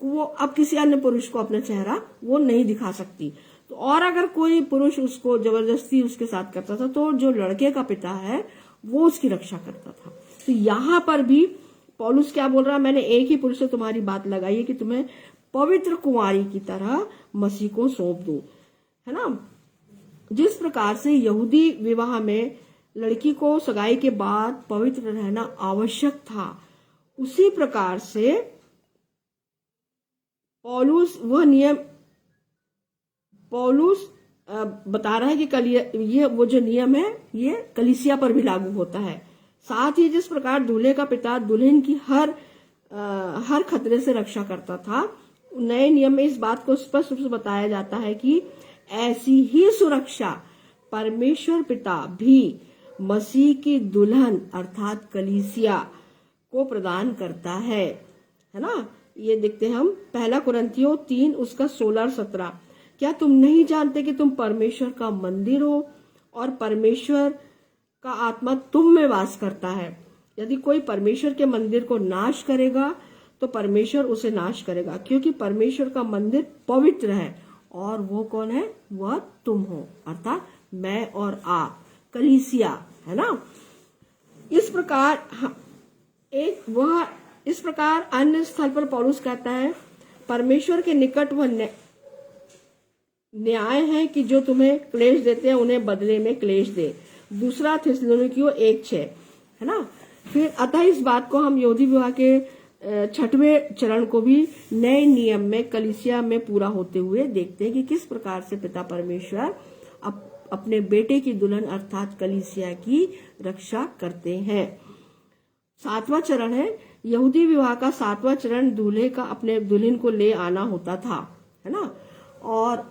वो अब किसी अन्य पुरुष को अपना चेहरा वो नहीं दिखा सकती। तो और अगर कोई पुरुष उसको जबरदस्ती उसके साथ करता था तो जो लड़के का पिता है वो उसकी रक्षा करता था। तो यहाँ पर भी पौलुस क्या बोल रहा है, मैंने एक ही पुरुष से तुम्हारी बात लगाई है कि तुम्हें पवित्र कुंवारी की तरह मसीह को सौंप दूं, है ना। जिस प्रकार से यहूदी विवाह में लड़की को सगाई के बाद पवित्र रहना आवश्यक था, उसी प्रकार से पौलुस बता रहा है कि ये वो जो नियम है ये कलीसिया पर भी लागू होता है। साथ ही जिस प्रकार दूल्हे का पिता दुल्हन की हर खतरे से रक्षा करता था, नए नियम में इस बात को स्पष्ट रूप से बताया जाता है कि ऐसी ही सुरक्षा परमेश्वर पिता भी मसीह की दुल्हन अर्थात कलीसिया को प्रदान करता है ना। ये देखते हैं हम 1 कुरिन्थियों 3 उसका 16 और 17। क्या तुम नहीं जानते कि तुम परमेश्वर का मंदिर हो और परमेश्वर का आत्मा तुम में वास करता है? यदि कोई परमेश्वर के मंदिर को नाश करेगा तो परमेश्वर उसे नाश करेगा, क्योंकि परमेश्वर का मंदिर पवित्र है और वो कौन है, वह तुम हो, अर्थात मैं और आप, कलीसिया, है ना। इस प्रकार अन्य स्थल पर पौलुस कहता है परमेश्वर के निकट वह न्याय है कि जो तुम्हें क्लेश देते हैं उन्हें बदले में क्लेश दे। दूसरा थिस्सलुनीकियों 1:6, है ना। फिर अतः इस बात को हम यहूदी विवाह के 6वें चरण को भी नए नियम में कलीसिया में पूरा होते हुए देखते हैं कि किस प्रकार से पिता परमेश्वर अपने बेटे की दुल्हन अर्थात कलीसिया की रक्षा करते हैं। 7वां चरण है यहूदी विवाह का 7वां चरण, दूल्हे का अपने दुल्हन को ले आना होता था, है ना। और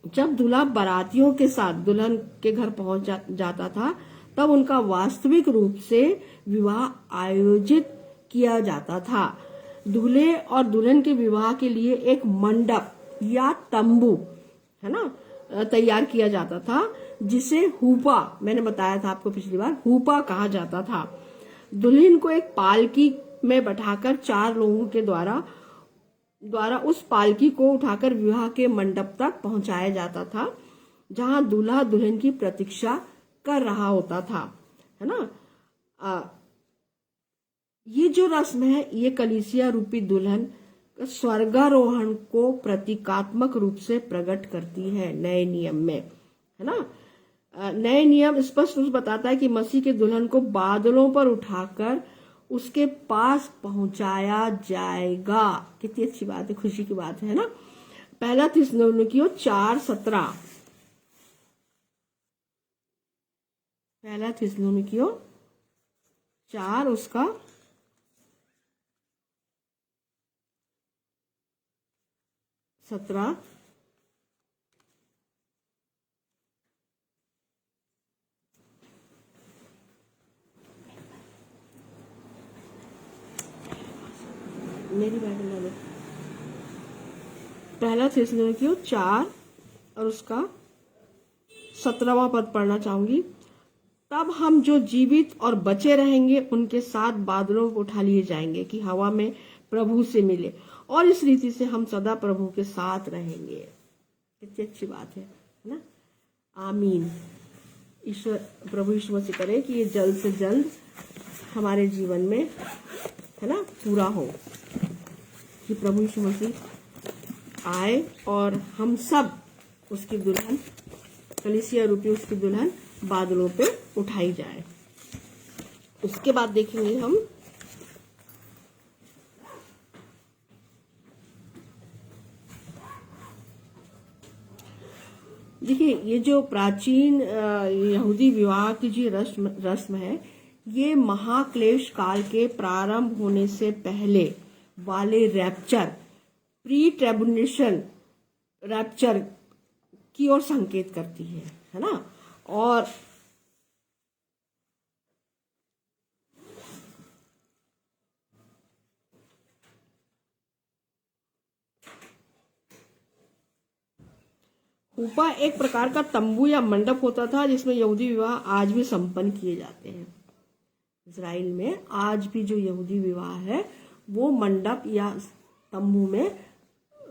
जब दूल्हा बारातियों के साथ दुल्हन के घर पहुंच जाता था तब उनका वास्तविक रूप से विवाह आयोजित किया जाता था। दूल्हे और दुल्हन के विवाह के लिए एक मंडप या तंबू, है ना, तैयार किया जाता था, जिसे हुपा, मैंने बताया था आपको पिछली बार, हुपा कहा जाता था। दुल्हन को एक पालकी में बैठाकर 4 लोगों के द्वारा उस पालकी को उठाकर विवाह के मंडप तक पहुंचाया जाता था, जहां दूल्हा दुल्हन की प्रतीक्षा कर रहा होता था, है ना। ये जो रस्म है ये कलीसिया रूपी दुल्हन स्वर्गारोहण को प्रतीकात्मक रूप से प्रकट करती है नए नियम में, है ना। नए नियम स्पष्ट रूप से बताता है कि मसीह के दुल्हन को बादलों पर उठाकर उसके पास पहुंचाया जाएगा। कितनी अच्छी बात है, खुशी की बात है ना। 1 थिस्सलुनीकियों 4:17, 1 थिस्सलुनीकियों 4 उसका 17। मेरी बाइबल ला लो। 1 थिस्सलुनीकियों 4 और उसका 17वां पद पढ़ना चाहूंगी। तब हम जो जीवित और बचे रहेंगे उनके साथ बादलों को उठा लिए जाएंगे कि हवा में प्रभु से मिले, और इस रीति से हम सदा प्रभु के साथ रहेंगे। कितनी अच्छी बात है ना। आमीन। ईश्वर प्रभु यीशु मसीह करे कि ये जल्द से जल्द हमारे जीवन में, है ना, पूरा हो, कि प्रभु यीशु मसीह आए और हम सब उसकी दुल्हन, कलीसिया रूपी उसकी दुल्हन बादलों पे उठाई जाए। उसके बाद देखेंगे हम देखिए, ये जो प्राचीन यहूदी विवाह की जो रस्म है, ये महाक्लेश काल के प्रारंभ होने से पहले वाले रैप्चर, प्री ट्रिब्यूलेशन रैप्चर की ओर संकेत करती है ना। और हुपा एक प्रकार का तंबू या मंडप होता था जिसमें यहूदी विवाह आज भी संपन्न किए जाते हैं। इजराइल में आज भी जो यहूदी विवाह है वो मंडप या तंबू में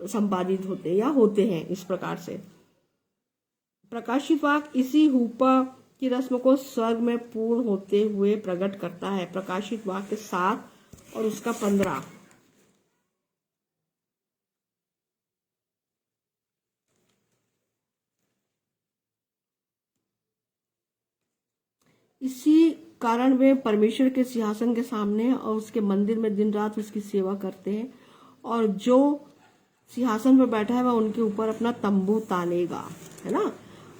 संपादित होते या होते हैं। इस प्रकार से प्रकाशित वाक्य इसी हुपा की रस्म को स्वर्ग में पूर्ण होते हुए प्रकट करता है। प्रकाशित वाक्य 7 और उसका 15। इसी कारण वे परमेश्वर के सिंहासन के सामने और उसके मंदिर में दिन रात उसकी सेवा करते हैं, और जो सिंहासन पर बैठा है वह उनके ऊपर अपना तंबू तानेगा, है ना।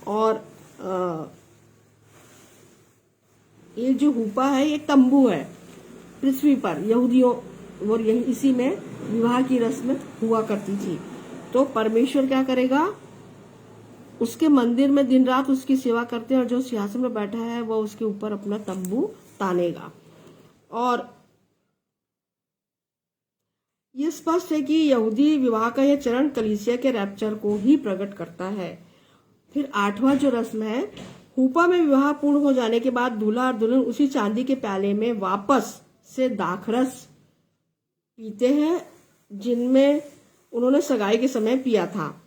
और ये जो हुपा है ये तंबू है पृथ्वी पर यहूदियों, और यही इसी में विवाह की रस्म हुआ करती थी। तो परमेश्वर क्या करेगा, उसके मंदिर में दिन रात उसकी सेवा करते हैं, और जो सिंहासन में बैठा है वह उसके ऊपर अपना तंबू तानेगा। और ये स्पष्ट है कि यहूदी विवाह का यह चरण कलीसिया के रैप्चर को ही प्रकट करता है। फिर 8वां जो रस्म है, हुपा में विवाह पूर्ण हो जाने के बाद दूल्हा और दुल्हन उसी चांदी के प्याले में वापस से दाखरस पीते हैं जिनमें उन्होंने सगाई के समय पिया था।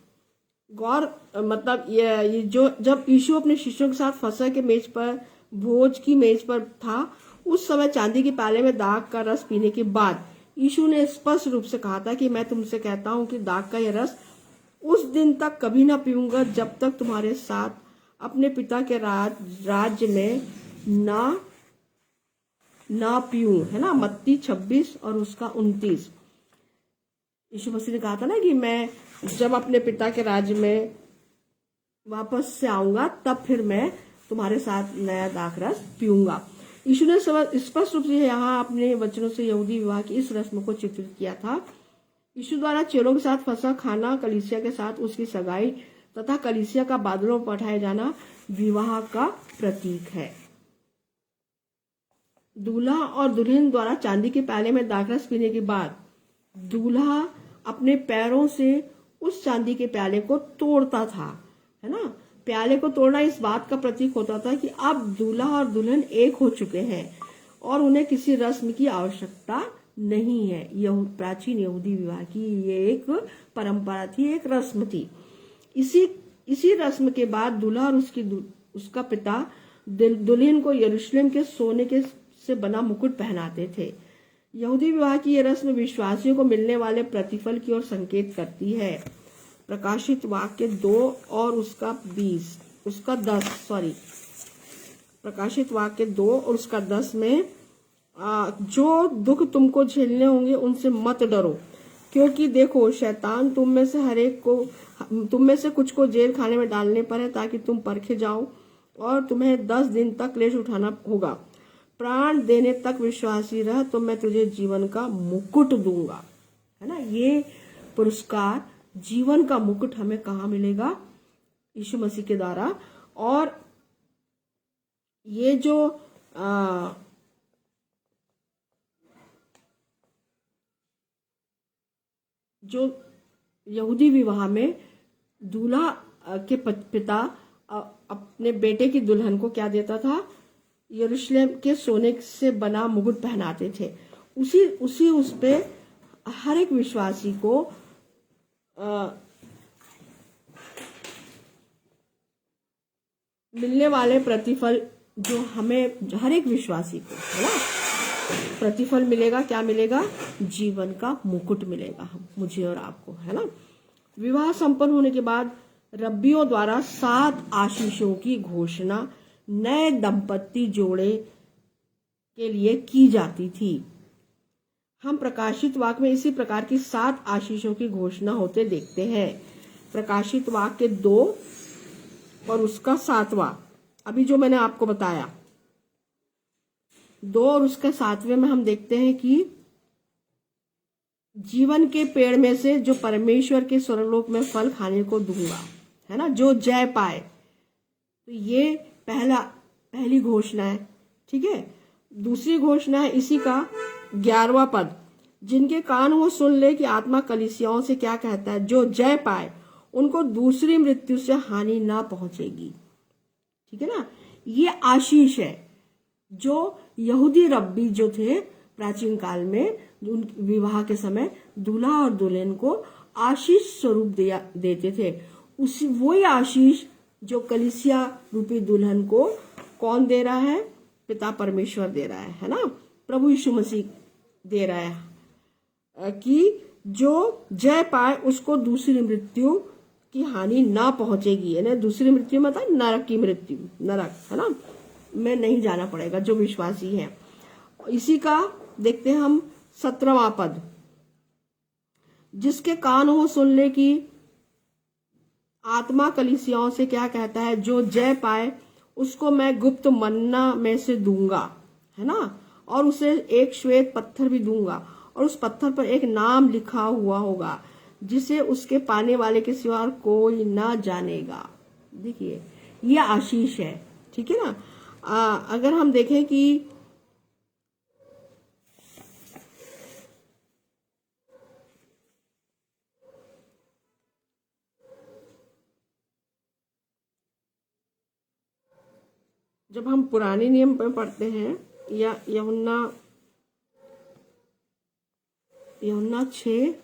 गौर मतलब ये जो जब यीशु अपने शिष्यों के साथ फसह के मेज पर, भोज की मेज पर था, उस समय चांदी के प्याले में दाख का रस पीने के बाद यीशु ने स्पष्ट रूप से कहा था कि मैं तुमसे कहता हूं कि दाख का यह रस उस दिन तक कभी ना पीऊंगा जब तक तुम्हारे साथ अपने पिता के राज्य में ना पीऊं, है ना। मत्ती 26 और उसका 29। यीशु मसीह ने कहा था ना कि मैं जब अपने पिता के राज्य में वापस से आऊंगा तब फिर मैं तुम्हारे साथ नया दाखरस पीऊंगा। यीशु ने स्पष्ट रूप से यहाँ अपने वचनों से यहूदी विवाह की इस रस्म को चित्रित किया था। यीशु द्वारा चेलों के साथ फसह खाना, कलीसिया के साथ उसकी सगाई तथा कलीसिया का बादलों पर उठाया जाना विवाह का प्रतीक है। दूल्हा और दुल्हन द्वारा चांदी के प्याले में दाखरस पीने के बाद दूल्हा अपने पैरों से उस चांदी के प्याले को तोड़ता था, है ना। प्याले को तोड़ना इस बात का प्रतीक होता था कि अब दूल्हा और दुल्हन एक हो चुके हैं और उन्हें किसी रस्म की आवश्यकता नहीं है। यह प्राचीन यहूदी विवाह की ये एक परंपरा थी, एक रस्म थी। इसी रस्म के बाद दूल्हा और उसका पिता दुल्हन को यरूशलेम के सोने के से बना मुकुट पहनाते थे। यहूदी विवाह की यह रस्म विश्वासियों को मिलने वाले प्रतिफल की ओर संकेत करती है। प्रकाशित वाक्य 2 और उसका 10 प्रकाशित वाक्य 2 और उसका 10 में जो दुख तुमको झेलने होंगे उनसे मत डरो, क्योंकि देखो शैतान तुम में से कुछ को जेल खाने में डालने पर है ताकि तुम परखे जाओ, और तुम्हें 10 दिन तक क्लेश उठाना होगा। प्राण देने तक विश्वासी रह तो मैं तुझे जीवन का मुकुट दूंगा, है ना। ये पुरस्कार, जीवन का मुकुट हमें कहाँ मिलेगा? यीशु मसीह के द्वारा। और ये जो यहूदी विवाह में दूल्हा के पिता अपने बेटे की दुल्हन को क्या देता था? यरूशलेम के सोने से बना मुकुट पहनाते थे। उस पे हर एक विश्वासी को मिलने वाले प्रतिफल जो हमें हर एक विश्वासी को, है ना, प्रतिफल मिलेगा, क्या मिलेगा? जीवन का मुकुट मिलेगा मुझे और आपको, है ना। विवाह संपन्न होने के बाद रब्बियों द्वारा 7 आशीषों की घोषणा नए दंपत्ति जोड़े के लिए की जाती थी। हम प्रकाशित वाक्य में इसी प्रकार की 7 आशीषों की घोषणा होते देखते हैं। प्रकाशित वाक्य 2 और उसका 7वां, अभी जो मैंने आपको बताया 2 और उसका 7वें में हम देखते हैं कि जीवन के पेड़ में से जो परमेश्वर के स्वर्गलोक में फल खाने को दूंगा, है ना, जो जय पाए। तो ये पहली घोषणा है, ठीक है। दूसरी घोषणा है इसी का 11वां पद, जिनके कान वो सुन ले कि आत्मा कलीसियाओं से क्या कहता है, जो जय पाए उनको दूसरी मृत्यु से हानि ना पहुंचेगी, ठीक है ना। ये आशीष है जो यहूदी रब्बी जो थे प्राचीन काल में, विवाह के समय दूल्हा और दुल्हन को आशीष स्वरूप देते थे। उसी वही आशीष जो कलीसिया रूपी दुल्हन को कौन दे रहा है? पिता परमेश्वर दे रहा है ना, प्रभु यीशु मसीह दे रहा है कि जो जय पाए उसको दूसरी मृत्यु की हानि ना पहुंचेगी। है ना, दूसरी मृत्यु मतलब नरक की मृत्यु, नरक, है ना, में नहीं जाना पड़ेगा जो विश्वासी है। इसी का देखते हैं हम 17वां पद, जिसके कान हो सुन ले कि आत्मा कलीसियाओं से क्या कहता है, जो जय पाए उसको मैं गुप्त मन्ना में से दूंगा, है ना, और उसे एक श्वेत पत्थर भी दूंगा और उस पत्थर पर एक नाम लिखा हुआ होगा जिसे उसके पाने वाले के सिवा कोई ना जानेगा। देखिए ये आशीष है, ठीक है ना। अगर हम देखें कि जब हम पुराने नियम में पढ़ते हैं या यूहन्ना 6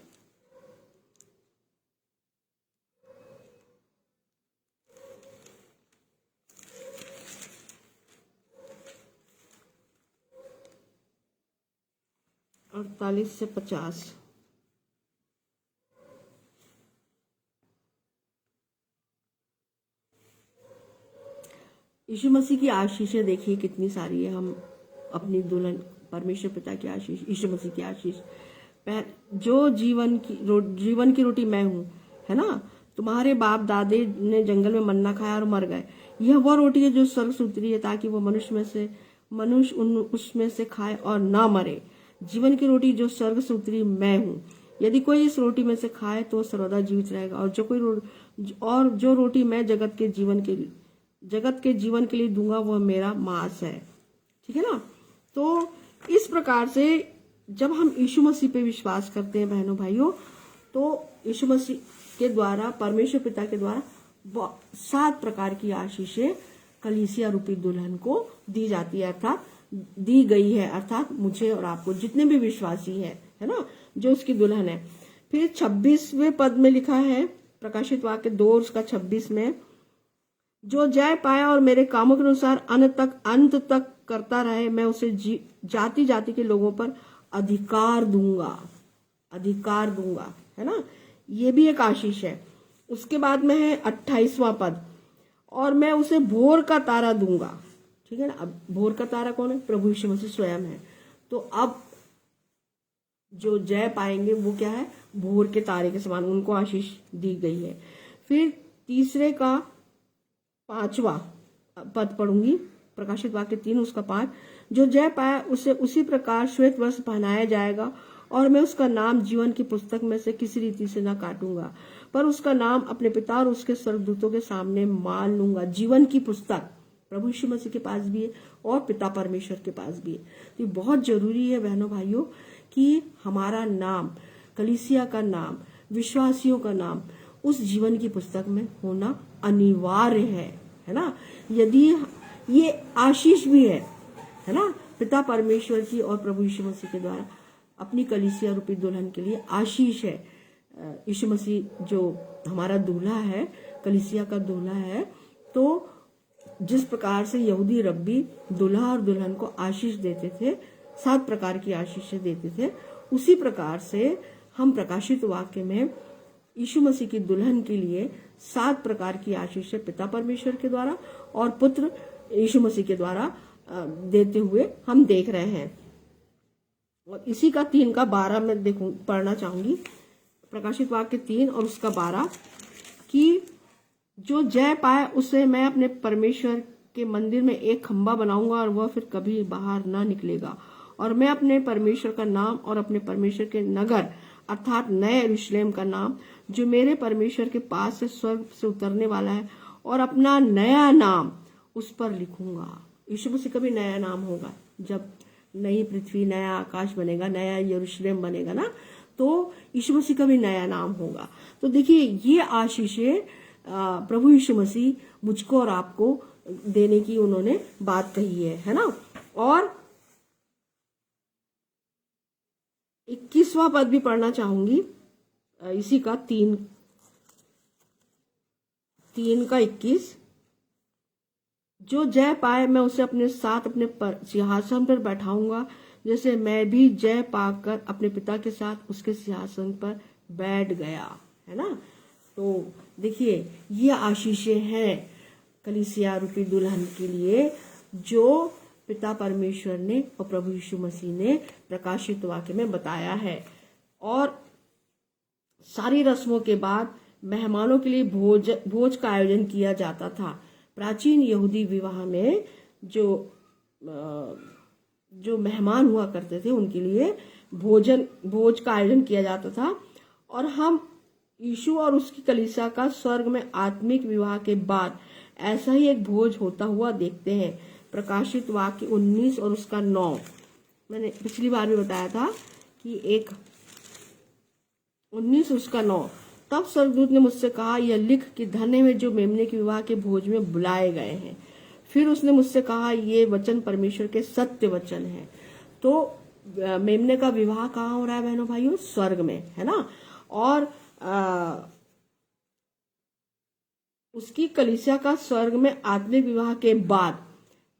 48 से 50, यीशु मसीह की आशीषें देखिए कितनी सारी है। हम अपनी दुल्हन परमेश्वर पिता की आशीष, यीशु मसीह की आशीष, जो जीवन की रोटी मैं हूँ, है ना। तुम्हारे बाप दादे ने जंगल में मन्ना खाया और मर गए। यह वह रोटी है जो स्वर्ग से उतरी है ताकि वो मनुष्य उसमें से खाए और ना मरे। जीवन की रोटी जो स्वर्ग से उतरी मैं हूँ। यदि कोई इस रोटी में से खाए तो सर्वदा जीवित रहेगा। और जो रोटी मैं जगत के जीवन के लिए दूंगा वह मेरा मांस है, ठीक है ना। तो इस प्रकार से जब हम यीशु मसीह पे विश्वास करते हैं बहनों भाइयों, तो यीशु मसीह के द्वारा, परमेश्वर पिता के द्वारा 7 प्रकार की आशीषें कलीसिया रूपी दुल्हन को दी जाती है, अर्थात दी गई है, अर्थात मुझे और आपको जितने भी विश्वासी है ना, जो उसकी दुल्हन है। फिर 26वें पद में लिखा है, प्रकाशित वाक्य 2 उसका 26 में, जो जय पाया और मेरे कामों के अनुसार अंत तक करता रहे, मैं उसे जाति जाति के लोगों पर अधिकार दूंगा, है ना। ये भी एक आशीष है। उसके बाद में है 28वां पद, और मैं उसे भोर का तारा दूंगा, ठीक है ना। अब भोर का तारा कौन है? प्रभु यीशु मसीह स्वयं है। तो अब जो जय पाएंगे वो क्या है? भोर के तारे के समान, उनको आशीष दी गई है। फिर तीसरे का 5वां पद पढ़ूंगी, प्रकाशित वाक्य 3 उसका 5, जो जय पाया उसे उसी प्रकार श्वेत वस्त्र पहनाया जाएगा और मैं उसका नाम जीवन की पुस्तक में से किसी रीति से न काटूंगा, पर उसका नाम अपने पिता और उसके स्वर्गदूतों के सामने मान लूंगा। जीवन की पुस्तक प्रभु यीशु मसीह के पास भी है और पिता परमेश्वर के पास भी है। तो ये बहुत जरूरी है बहनों भाइयों कि हमारा नाम, कलीसिया का नाम, विश्वासियों का नाम उस जीवन की पुस्तक में होना अनिवार्य है ना। यदि ये आशीष भी है ना, पिता परमेश्वर की और प्रभु यीशु मसीह के द्वारा अपनी कलीसिया रूपी दुल्हन के लिए आशीष है। यीशु मसीह जो हमारा दूल्हा है, कलीसिया का दूल्हा है, तो जिस प्रकार से यहूदी रब्बी दूल्हा और दुल्हन को आशीष देते थे 7 प्रकार की आशीषें देते थे, उसी प्रकार से हम प्रकाशित वाक्य में यीशु मसीह की दुल्हन के लिए 7 प्रकार की आशीषें पिता परमेश्वर के द्वारा और पुत्र यीशु मसीह के द्वारा देते हुए हम देख रहे हैं। और इसी का 3 का 12 में पढ़ना चाहूंगी, प्रकाशित वाक्य 3 और उसका 12, कि जो जय पाए उसे मैं अपने परमेश्वर के मंदिर में एक खंबा बनाऊंगा और वह फिर कभी बाहर ना निकलेगा, और मैं अपने परमेश्वर का नाम और अपने परमेश्वर के नगर अर्थात नए यरूशलेम का नाम जो मेरे परमेश्वर के पास से स्वर्ग से उतरने वाला है, और अपना नया नाम उस पर लिखूंगा। यीशु मसीह का भी नया नाम होगा, जब नई पृथ्वी नया आकाश बनेगा, नया यरूशलेम बनेगा ना, तो यीशु मसीह का भी नया नाम होगा। तो देखिए, ये आशीषें प्रभु यीशु मसीह मुझको और आपको देने की उन्होंने बात कही है ना। और 21वां पद भी पढ़ना चाहूंगी, इसी का 3 का 21, जो जय पाए मैं उसे अपने साथ अपने सिंहासन पर बैठाऊंगा, जैसे मैं भी जय पाकर अपने पिता के साथ उसके सिंहासन पर बैठ गया, है ना। तो देखिए, ये आशीषें हैं कलीसिया रूपी दुल्हन के लिए, जो पिता परमेश्वर ने और प्रभु यीशु मसीह ने प्रकाशित वाक्य में बताया है। और सारी रस्मों के बाद मेहमानों के लिए भोज का आयोजन किया जाता था। प्राचीन यहूदी विवाह में जो मेहमान हुआ करते थे उनके लिए भोज का आयोजन किया जाता था। और हम यीशु और उसकी कलीसिया का स्वर्ग में आत्मिक विवाह के बाद ऐसा ही एक भोज होता हुआ देखते हैं। प्रकाशित वाक्य 19 और उसका 9, मैंने पिछली बार भी बताया था कि 19 उसका 9, तब स्वर्गदूत ने मुझसे कहा, यह लिख कि धन्य है जो मेमने के विवाह के भोज में बुलाए गए हैं। फिर उसने मुझसे कहा, ये वचन परमेश्वर के सत्य वचन है। तो मेमने का विवाह कहाँ हो रहा है बहनों भाइयों? स्वर्ग में, है ना। और उसकी कलीसिया का स्वर्ग में आत्मिक विवाह के बाद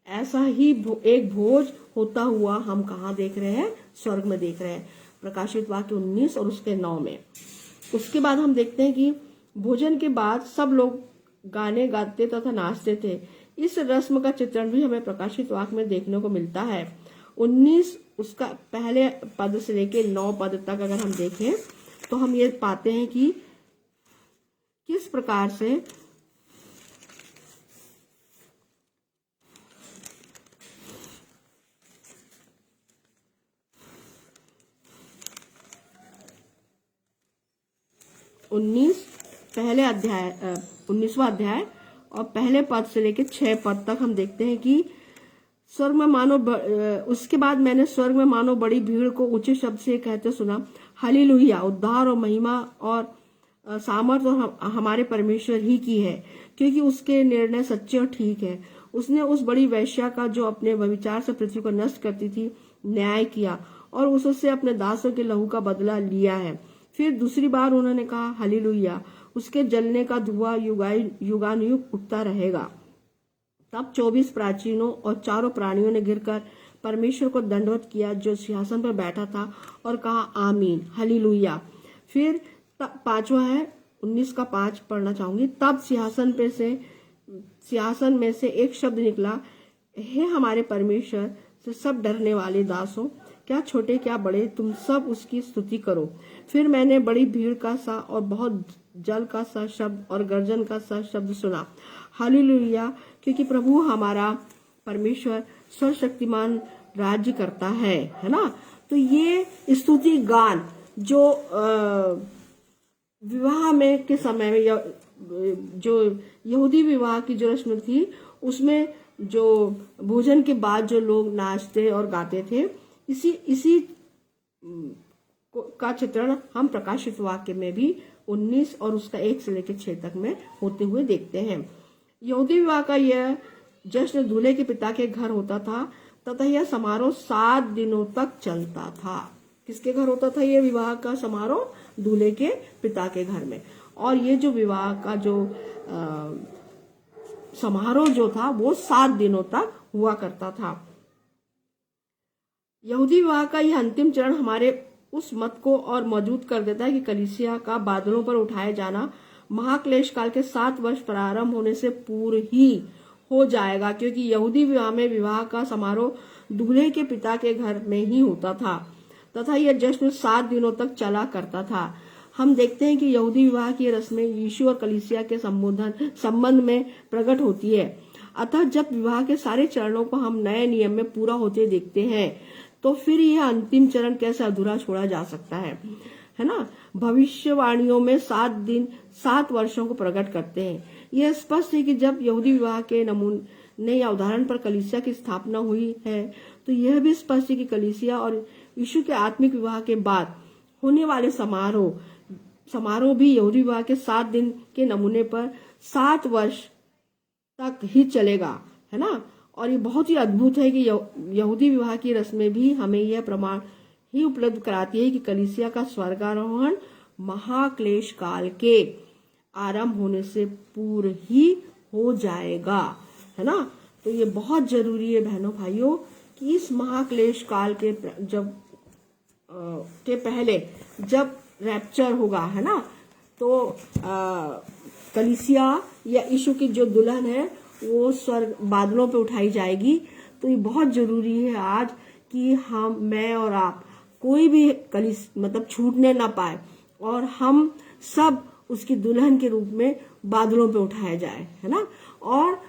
ऐसा ही एक भोज होता हुआ हम कहाँ देख रहे हैं? स्वर्ग में देख रहे हैं। प्रकाशित वाक्य 19 और उसके 9 में। उसके बाद हम देखते हैं कि भोजन के बाद सब लोग गाने गाते तथा नाचते थे। इस रस्म का चित्रण भी हमें प्रकाशित वाक्य में देखने को मिलता है। 19 उसका पहले पद से लेके 9 पद तक अगर हम देखें तो हम ये पाते हैं कि किस प्रकार से पहले अध्याय 19वां अध्याय और पहले पद से लेकर 6 पद तक हम देखते हैं कि स्वर्ग में मानो उसके बाद मैंने स्वर्ग में मानो बड़ी भीड़ को ऊंचे शब्द से कहते सुना, हालेलुया, उद्धार और महिमा और सामर्थ और हमारे परमेश्वर ही की है, क्योंकि उसके निर्णय सच्चे और ठीक है। उसने उस बड़ी वेश्या का जो अपने व्यभिचार से पृथ्वी को नष्ट करती थी न्याय किया और उससे अपने दासों के लहू का बदला लिया है। फिर दूसरी बार उन्होंने कहा, हालेलुया, उसके जलने का धुआं युगानुयुग उठता रहेगा। तब 24 प्राचीनों और चारों प्राणियों ने गिरकर परमेश्वर को दंडवत किया जो सिंहासन पर बैठा था और कहा, आमीन, हालेलुया। फिर 5वां है, 19 का 5 पढ़ना चाहूंगी। तब सिंहासन में से एक शब्द निकला, हे हमारे परमेश्वर से सब डरने वाले दासों, क्या छोटे क्या बड़े, तुम सब उसकी स्तुति करो। फिर मैंने बड़ी भीड़ का सा और बहुत जल का सा शब्द और गर्जन का सा शब्द सुना, हालेलुया, क्योंकि प्रभु हमारा परमेश्वर सर्वशक्तिमान राज्य करता है ना। तो ये स्तुति गान जो विवाह में के समय में जो यहूदी विवाह की जो रस्म थी उसमें जो भोजन के बाद जो लोग नाचते और गाते थे, इसी का चित्रण हम प्रकाशित वाक्य में भी 19 और उसका 1 से लेकर 6 तक में होते हुए देखते हैं। यहूदी विवाह का यह जश्न दूल्हे के पिता के घर होता था तथा यह समारोह 7 दिनों तक चलता था। किसके घर होता था यह विवाह का समारोह? दूल्हे के पिता के घर में। और ये जो विवाह का जो समारोह जो था वो 7 दिनों तक हुआ करता था। यहूदी विवाह का यह अंतिम चरण हमारे उस मत को और मौजूद कर देता है कि कलीसिया का बादलों पर उठाया जाना महाक्लेश काल के 7 वर्ष प्रारंभ होने से पूर्व ही हो जाएगा, क्योंकि यहूदी विवाह में विवाह का समारोह दूल्हे के पिता के घर में ही होता था तथा यह जश्न 7 दिनों तक चला करता था। हम देखते हैं कि यहूदी विवाह की रस्में यीशु और कलीसिया के संबंध में प्रकट होती है। अतः जब विवाह के सारे चरणों को हम नए नियम में पूरा होते देखते हैं तो फिर यह अंतिम चरण कैसे अधूरा छोड़ा जा सकता है ना। भविष्यवाणियों में 7 दिन 7 वर्षों को प्रकट करते हैं। यह स्पष्ट है कि जब यहूदी विवाह के नमूने या उदाहरण पर कलीसिया की स्थापना हुई है तो यह भी स्पष्ट है कि कलीसिया और यीशु के आत्मिक विवाह के बाद होने वाले समारोह भी यहूदी विवाह के 7 दिन के नमूने पर 7 वर्ष तक ही चलेगा, है ना। और ये बहुत ही अद्भुत है कि यहूदी विवाह की रस्में भी हमें यह प्रमाण ही उपलब्ध कराती है कि कलीसिया का स्वर्गारोहण महाक्लेश काल के आरंभ होने से पूर्व ही हो जाएगा, है ना। तो ये बहुत जरूरी है बहनों भाइयों कि इस महाक्लेश काल के पहले जब रैप्चर होगा, है ना, तो कलीसिया या यीशु की जो दुल्हन है वो स्वर्ग बादलों पे उठाई जाएगी। तो ये बहुत जरूरी है आज कि मैं और आप कोई भी मतलब छूटने ना पाए और हम सब उसकी दुल्हन के रूप में बादलों पे उठाया जाए, है ना। और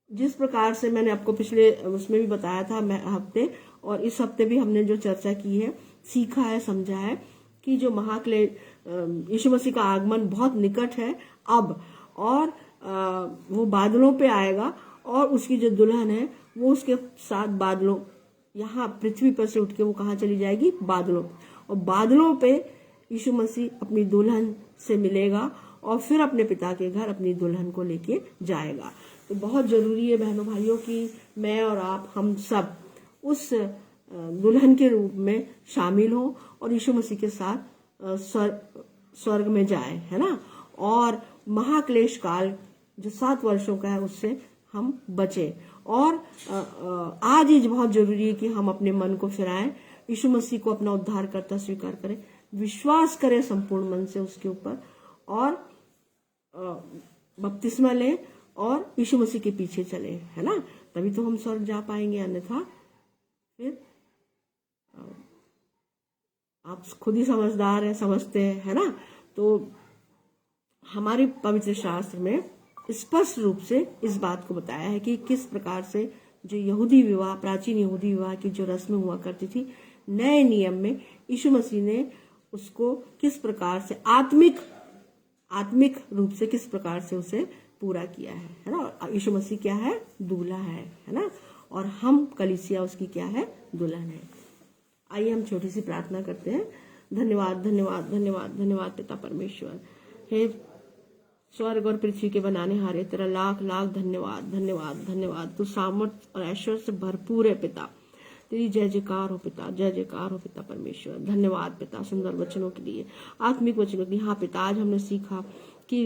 जिस प्रकार से मैंने आपको पिछले उसमें भी बताया था हफ्ते और इस हफ्ते भी हमने जो चर्चा की है, सीखा है, समझा है कि जो यीशु मसीह का आगमन बहुत निकट है अब, और वो बादलों पे आएगा और उसकी जो दुल्हन है वो उसके साथ बादलों यहाँ पृथ्वी पर से उठ के वो कहाँ चली जाएगी, बादलों, और बादलों पे यीशु मसीह अपनी दुल्हन से मिलेगा और फिर अपने पिता के घर अपनी दुल्हन को लेके जाएगा। तो बहुत जरूरी है बहनों भाइयों कि मैं और आप हम सब उस दुल्हन के रूप में शामिल हो और यीशु मसीह के साथ स्वर्ग में जाए, है ना। और महाक्लेश काल जो 7 वर्षों का है उससे हम बचे। और आज ही बहुत जरूरी है कि हम अपने मन को फिराएं, यीशु मसीह को अपना उद्धारकर्ता स्वीकार करें, विश्वास करें संपूर्ण मन से उसके ऊपर और बपतिस्मा लें और यीशु मसीह के पीछे चले, है ना। तभी तो हम स्वर्ग जा पाएंगे, अन्यथा फिर आप खुद ही समझदार हैं, समझते हैं, है ना। तो हमारे पवित्र शास्त्र में स्पष्ट रूप से इस बात को बताया है कि किस प्रकार से जो यहूदी विवाह, प्राचीन यहूदी विवाह की जो रस्में हुआ करती थी, नए नियम में यीशु मसीह ने उसको किस प्रकार से आत्मिक रूप से किस प्रकार से उसे पूरा किया है ना। यीशु मसीह क्या है, दूल्हा है ना, और हम कलीसिया उसकी क्या है, दुल्हन है। आइए हम छोटी सी प्रार्थना करते हैं। धन्यवाद धन्यवाद धन्यवाद धन्यवाद पिता परमेश्वर, हे स्वर्ग और पृथ्वी के बनाने हारे, तेरा लाख लाख धन्यवाद धन्यवाद धन्यवाद। तू सामर्थ्य और ऐश्वर्य से भरपूर है पिता, तेरी जय जयकार हो पिता, जय जयकार हो पिता परमेश्वर। धन्यवाद पिता सुंदर वचनों के लिए, आत्मिक वचनों के लिए। हाँ पिता, आज हमने सीखा कि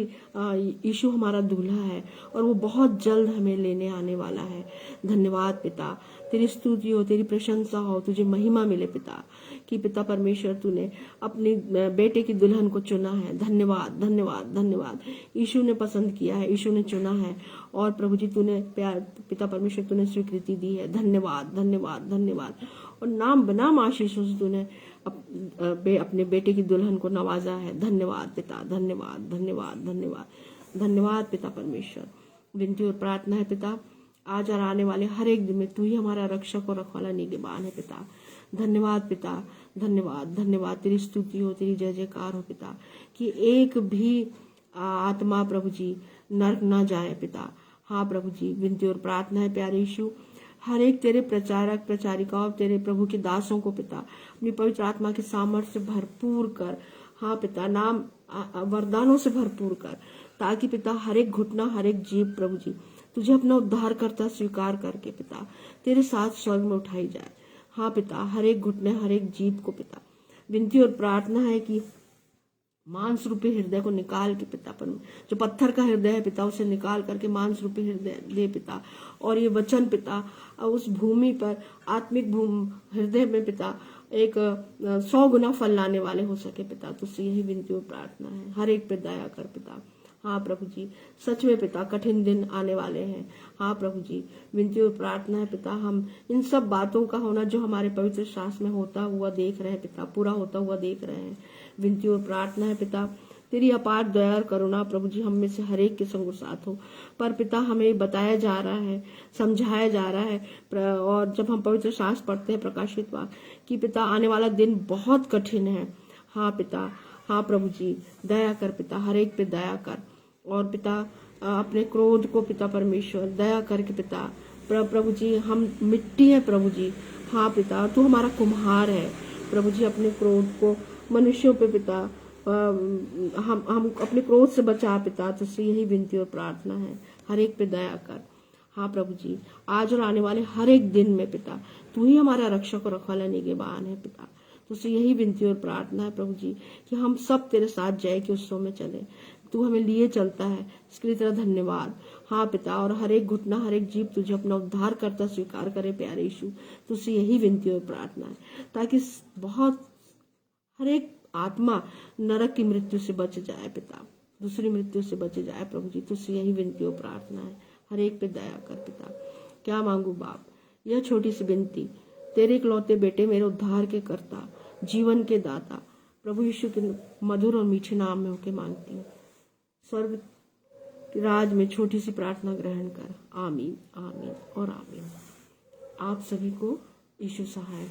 यीशु हमारा दूल्हा है और वो बहुत जल्द हमें लेने आने वाला है। धन्यवाद पिता, तेरी स्तुति हो, तेरी प्रशंसा हो, तुझे महिमा मिले पिता कि पिता परमेश्वर तूने अपने बेटे की दुल्हन को चुना है। धन्यवाद धन्यवाद धन्यवाद। यीशु ने पसंद किया है, यीशु ने चुना है और प्रभु जी तूने पिता परमेश्वर तूने स्वीकृति दी है। धन्यवाद धन्यवाद धन्यवाद। और नाम बनाम आशीषों से तूने अपने बेटे की दुल्हन को नवाजा है। धन्यवाद पिता, धन्यवाद धन्यवाद धन्यवाद धन्यवाद पिता परमेश्वर। विनती और प्रार्थना है पिता, आज और आने वाले हर एक दिन में तू ही हमारा रक्षक और रखवाला निगहबान है पिता। धन्यवाद पिता, धन्यवाद धन्यवाद। तेरी स्तुति हो, तेरी जय जयकार हो पिता कि एक भी आत्मा प्रभु जी नरक ना जाए पिता। हाँ प्रभु जी, विनती और प्रार्थना है प्यारे यीशु, हर एक तेरे प्रचारक प्रचारिकाओं, तेरे प्रभु के दासों को पिता अपनी पवित्र आत्मा के सामर्थ्य से भरपूर कर। हाँ पिता, नाम वरदानों से भरपूर कर, ताकि पिता हर एक घुटना, हर एक जीव प्रभु जी तुझे अपना उद्धार करता स्वीकार करके पिता तेरे साथ स्वर्ग में उठाई जाए। हाँ पिता, हर एक घुटने, हर एक जीव को पिता विनती और प्रार्थना है कि मांस रूपी हृदय को निकाल के पिता पर, जो पत्थर का हृदय है पिता, उसे निकाल करके मांस रूपी हृदय दे पिता। और ये वचन पिता उस भूमि पर आत्मिक हृदय में पिता एक 100 गुना फल लाने वाले हो सके पिता। तुझसे यही विनती और प्रार्थना है, हर एक पे दया कर पिता। हाँ प्रभु जी, सच में पिता कठिन दिन आने वाले हैं। हाँ प्रभु जी, विनती और प्रार्थना है पिता, हम इन सब बातों का होना जो हमारे पवित्र शास्त्र में होता हुआ देख रहे हैं पिता, पूरा होता हुआ देख रहे हैं। विनती और प्रार्थना है पिता, तेरी अपार दया और करुणा प्रभु जी हम में से हर एक के संग साथ हो। पर पिता हमें बताया जा रहा है, समझाया जा रहा है, और जब हम पवित्र शास्त्र पढ़ते हैं प्रकाशित वाक्य कि पिता आने वाला दिन बहुत कठिन है। हाँ पिता, हाँ प्रभु जी, दया कर पिता, हर एक पे दया कर। और पिता अपने क्रोध को पिता परमेश्वर दया करके पिता, प्रभु जी हम मिट्टी है प्रभु जी। हाँ पिता, तू हमारा कुम्हार है प्रभु जी, अपने क्रोध को मनुष्यों पे पिता हम अपने क्रोध से बचा पिता। तुझसे यही विनती और प्रार्थना है, हर एक पे दया कर। हाँ प्रभु जी, आज और आने वाले हर एक दिन में पिता तू ही हमारा रक्षक और रखवाला निगहबान है पिता। तुझसे यही विनती और प्रार्थना है प्रभु जी कि हम सब तेरे साथ जय के उत्सव में चले। तू हमें लिए चलता है, इसके लिए तेरा धन्यवाद। हाँ पिता, और हर एक घुटना, हर एक जीव तुझे अपना उद्धार करता स्वीकार करे प्यारे यीशु। तुझसे यही विनती और प्रार्थना है ताकि बहुत हर एक आत्मा नरक की मृत्यु से बच जाए पिता, दूसरी मृत्यु से बच जाए प्रभु जी। तुझसे यही विनती और प्रार्थना है, हर एक पे दया कर पिता। क्या मांगू बाप, यह छोटी सी विनती तेरे इकलौते बेटे, मेरे उद्धार के कर्ता, जीवन के दाता प्रभु यीशु के मधुर और मीठे नाम में होके मांगती हूँ। स्वर्ग राज में छोटी सी प्रार्थना ग्रहण कर। आमीन, आमीन और आमीन। आप सभी को यीशु सहाय।